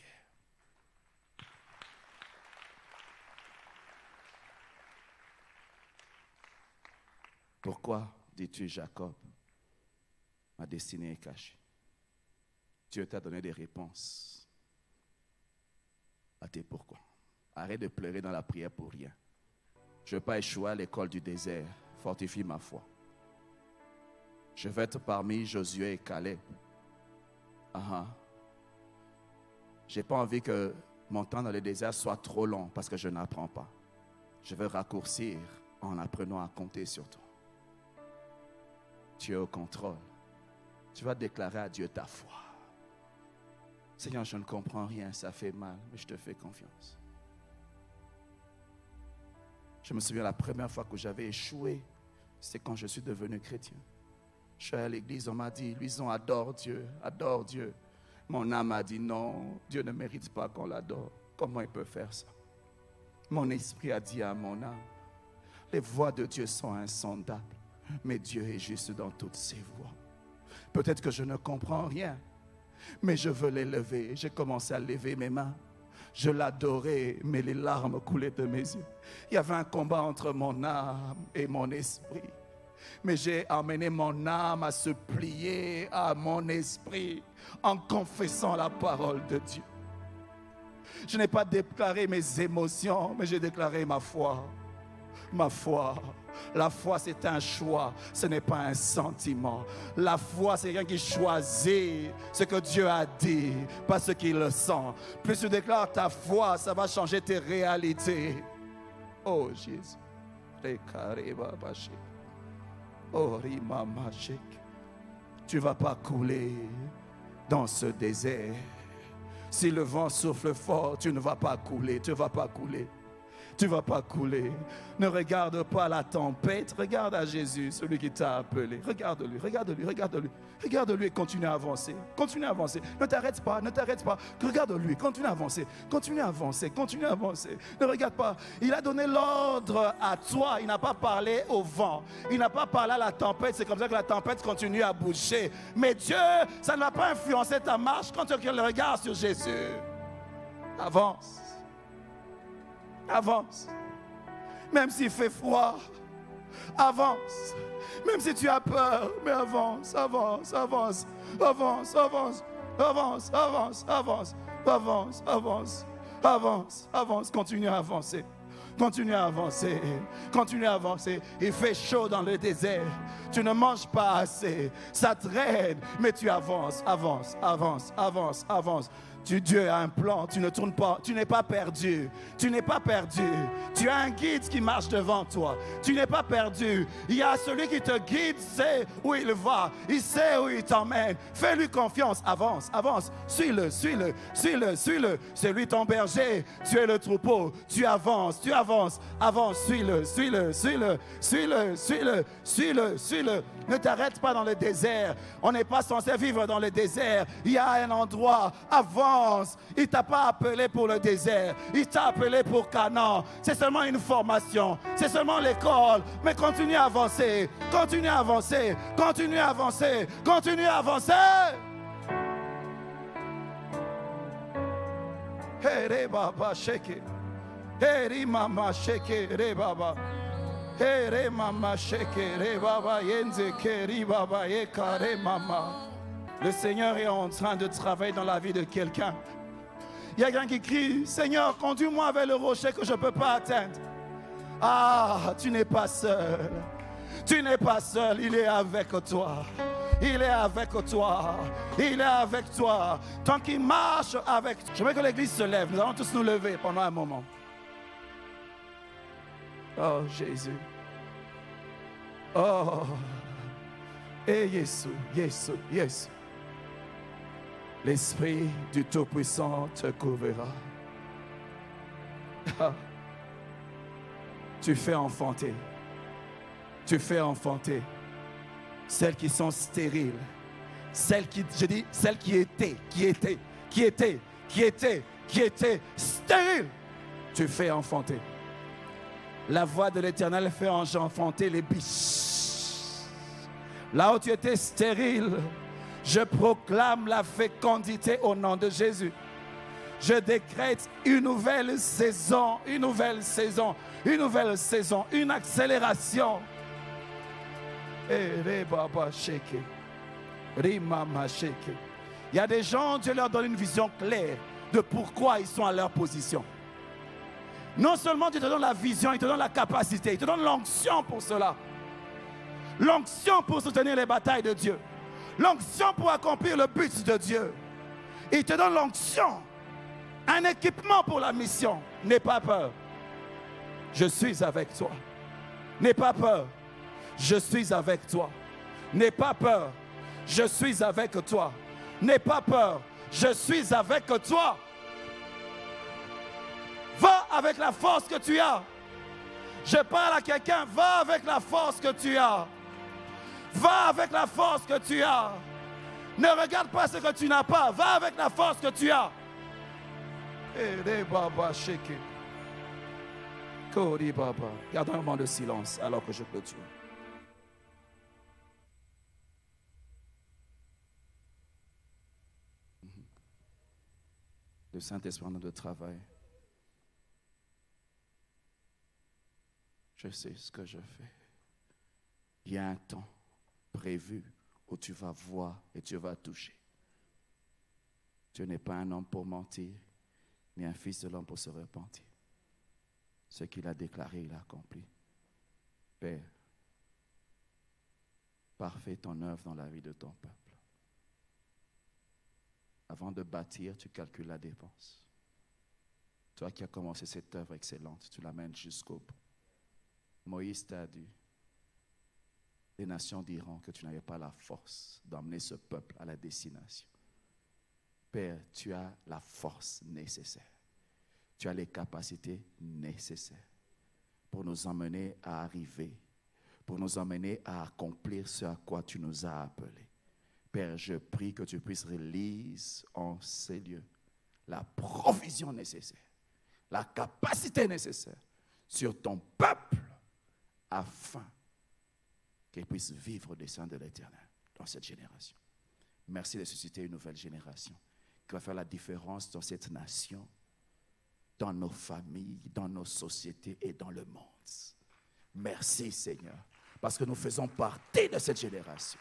Pourquoi dis-tu, Jacob, ma destinée est cachée? Dieu t'a donné des réponses à tes pourquoi. Arrête de pleurer dans la prière pour rien. Je ne veux pas échouer à l'école du désert. Fortifie ma foi. Je vais être parmi Josué et Caleb. Je n'ai pas envie que mon temps dans le désert soit trop long parce que je n'apprends pas. Je vais raccourcir en apprenant à compter sur toi. Tu es au contrôle. Tu vas déclarer à Dieu ta foi. Seigneur, je ne comprends rien, ça fait mal, mais je te fais confiance. Je me souviens la première fois que j'avais échoué, c'est quand je suis devenu chrétien. Je suis allé à l'église, on m'a dit, Louison, adore Dieu, adore Dieu. Mon âme a dit non, Dieu ne mérite pas qu'on l'adore. Comment il peut faire ça? Mon esprit a dit à mon âme, les voies de Dieu sont insondables, mais Dieu est juste dans toutes ses voies. Peut-être que je ne comprends rien, mais je veux l'élever. J'ai commencé à lever mes mains. Je l'adorais, mais les larmes coulaient de mes yeux. Il y avait un combat entre mon âme et mon esprit. Mais j'ai amené mon âme à se plier à mon esprit en confessant la parole de Dieu. Je n'ai pas déclaré mes émotions, mais j'ai déclaré ma foi. Ma foi. La foi, c'est un choix, ce n'est pas un sentiment. La foi, c'est quelqu'un qui choisit ce que Dieu a dit, pas ce qu'il le sent. Plus tu déclares ta foi, ça va changer tes réalités. Oh Jésus. Oh Rimamachek. Tu ne vas pas couler dans ce désert. Si le vent souffle fort, tu ne vas pas couler, tu ne vas pas couler. Tu ne vas pas couler. Ne regarde pas la tempête. Regarde à Jésus, celui qui t'a appelé. Regarde-lui, regarde-lui, regarde-lui. Regarde-lui et continue à avancer. Continue à avancer. Ne t'arrête pas, ne t'arrête pas. Regarde-lui, continue à avancer. Continue à avancer, continue à avancer. Ne regarde pas. Il a donné l'ordre à toi. Il n'a pas parlé au vent. Il n'a pas parlé à la tempête. C'est comme ça que la tempête continue à bouger. Mais Dieu, ça ne va pas influencer ta marche quand tu regardes sur Jésus. Avance. Avance. Même s'il fait froid, avance. Même si tu as peur, mais avance, avance, avance, avance, avance, avance, avance, avance, avance, avance, avance, avance, continue à avancer. Continue à avancer, continue à avancer. Il fait chaud dans le désert. Tu ne manges pas assez. Ça traîne, mais tu avances, avances, avances, avances, avances. Dieu a un plan, tu ne tournes pas, tu n'es pas perdu, tu n'es pas perdu. Tu as un guide qui marche devant toi, tu n'es pas perdu. Il y a celui qui te guide, sait où il va, il sait où il t'emmène. Fais-lui confiance, avance, avance, suis-le, suis-le, suis-le, suis-le. C'est lui ton berger, tu es le troupeau, tu avances, avance, suis-le, suis-le, suis-le, suis-le, suis-le, suis-le, suis-le. Ne t'arrête pas dans le désert, on n'est pas censé vivre dans le désert. Il y a un endroit, avance. Il ne t'a pas appelé pour le désert, il t'a appelé pour Canaan. C'est seulement une formation, c'est seulement l'école. Mais continue à avancer, continue à avancer, continue à avancer, continue à avancer. Hey, re baba, shake. Hey, re mama, shake, re baba. Hey, re mama, shake, re baba, yenze, ke, baba, eka, re mama. Le Seigneur est en train de travailler dans la vie de quelqu'un. Il y a quelqu'un qui crie, Seigneur, conduis-moi vers le rocher que je ne peux pas atteindre. Ah, tu n'es pas seul. Tu n'es pas seul, il est avec toi. Il est avec toi. Il est avec toi. Tant qu'il marche avec toi. Je veux que l'église se lève. Nous allons tous nous lever pendant un moment. Oh Jésus. Oh. Et Jésus, Jésus, Jésus. L'Esprit du Tout-Puissant te couvrira. Tu fais enfanter. Tu fais enfanter celles qui sont stériles. Celles qui, je dis, celles qui étaient stériles. Tu fais enfanter. La voix de l'Éternel fait enfanter les biches. Là où tu étais stérile, je proclame la fécondité au nom de Jésus. Je décrète une nouvelle saison, une nouvelle saison, une nouvelle saison, une accélération. Il y a des gens, Dieu leur donne une vision claire de pourquoi ils sont à leur position. Non seulement Dieu te donne la vision, il te donne la capacité, il te donne l'onction pour cela. L'onction pour soutenir les batailles de Dieu. L'onction pour accomplir le but de Dieu. Il te donne l'onction, un équipement pour la mission. N'aie pas peur. Je suis avec toi. N'aie pas peur. Je suis avec toi. N'aie pas peur. Je suis avec toi. N'aie pas peur. Je suis avec toi. Va avec la force que tu as. Je parle à quelqu'un. Va avec la force que tu as. Va avec la force que tu as. Ne regarde pas ce que tu n'as pas. Va avec la force que tu as. Gardons un moment de silence alors que je clôture. Le Saint-Esprit en notre travail. Je sais ce que je fais. Il y a un temps prévu où tu vas voir et tu vas toucher. Tu n'es pas un homme pour mentir, ni un fils de l'homme pour se repentir. Ce qu'il a déclaré, il a accompli. Père, parfait ton œuvre dans la vie de ton peuple. Avant de bâtir, tu calcules la dépense. Toi qui as commencé cette œuvre excellente, tu l'amènes jusqu'au bout. Moïse t'a dit, les nations diront que tu n'avais pas la force d'emmener ce peuple à la destination. Père, tu as la force nécessaire. Tu as les capacités nécessaires pour nous emmener à arriver, pour nous emmener à accomplir ce à quoi tu nous as appelés. Père, je prie que tu puisses release en ces lieux la provision nécessaire, la capacité nécessaire sur ton peuple afin qu'il puisse vivre des desseins de l'Éternel dans cette génération. Merci de susciter une nouvelle génération qui va faire la différence dans cette nation, dans nos familles, dans nos sociétés et dans le monde. Merci Seigneur, parce que nous faisons partie de cette génération.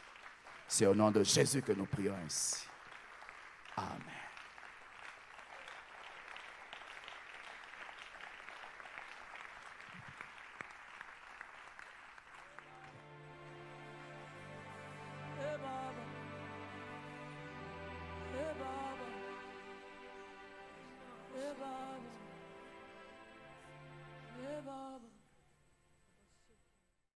C'est au nom de Jésus que nous prions ainsi. Amen. Baba.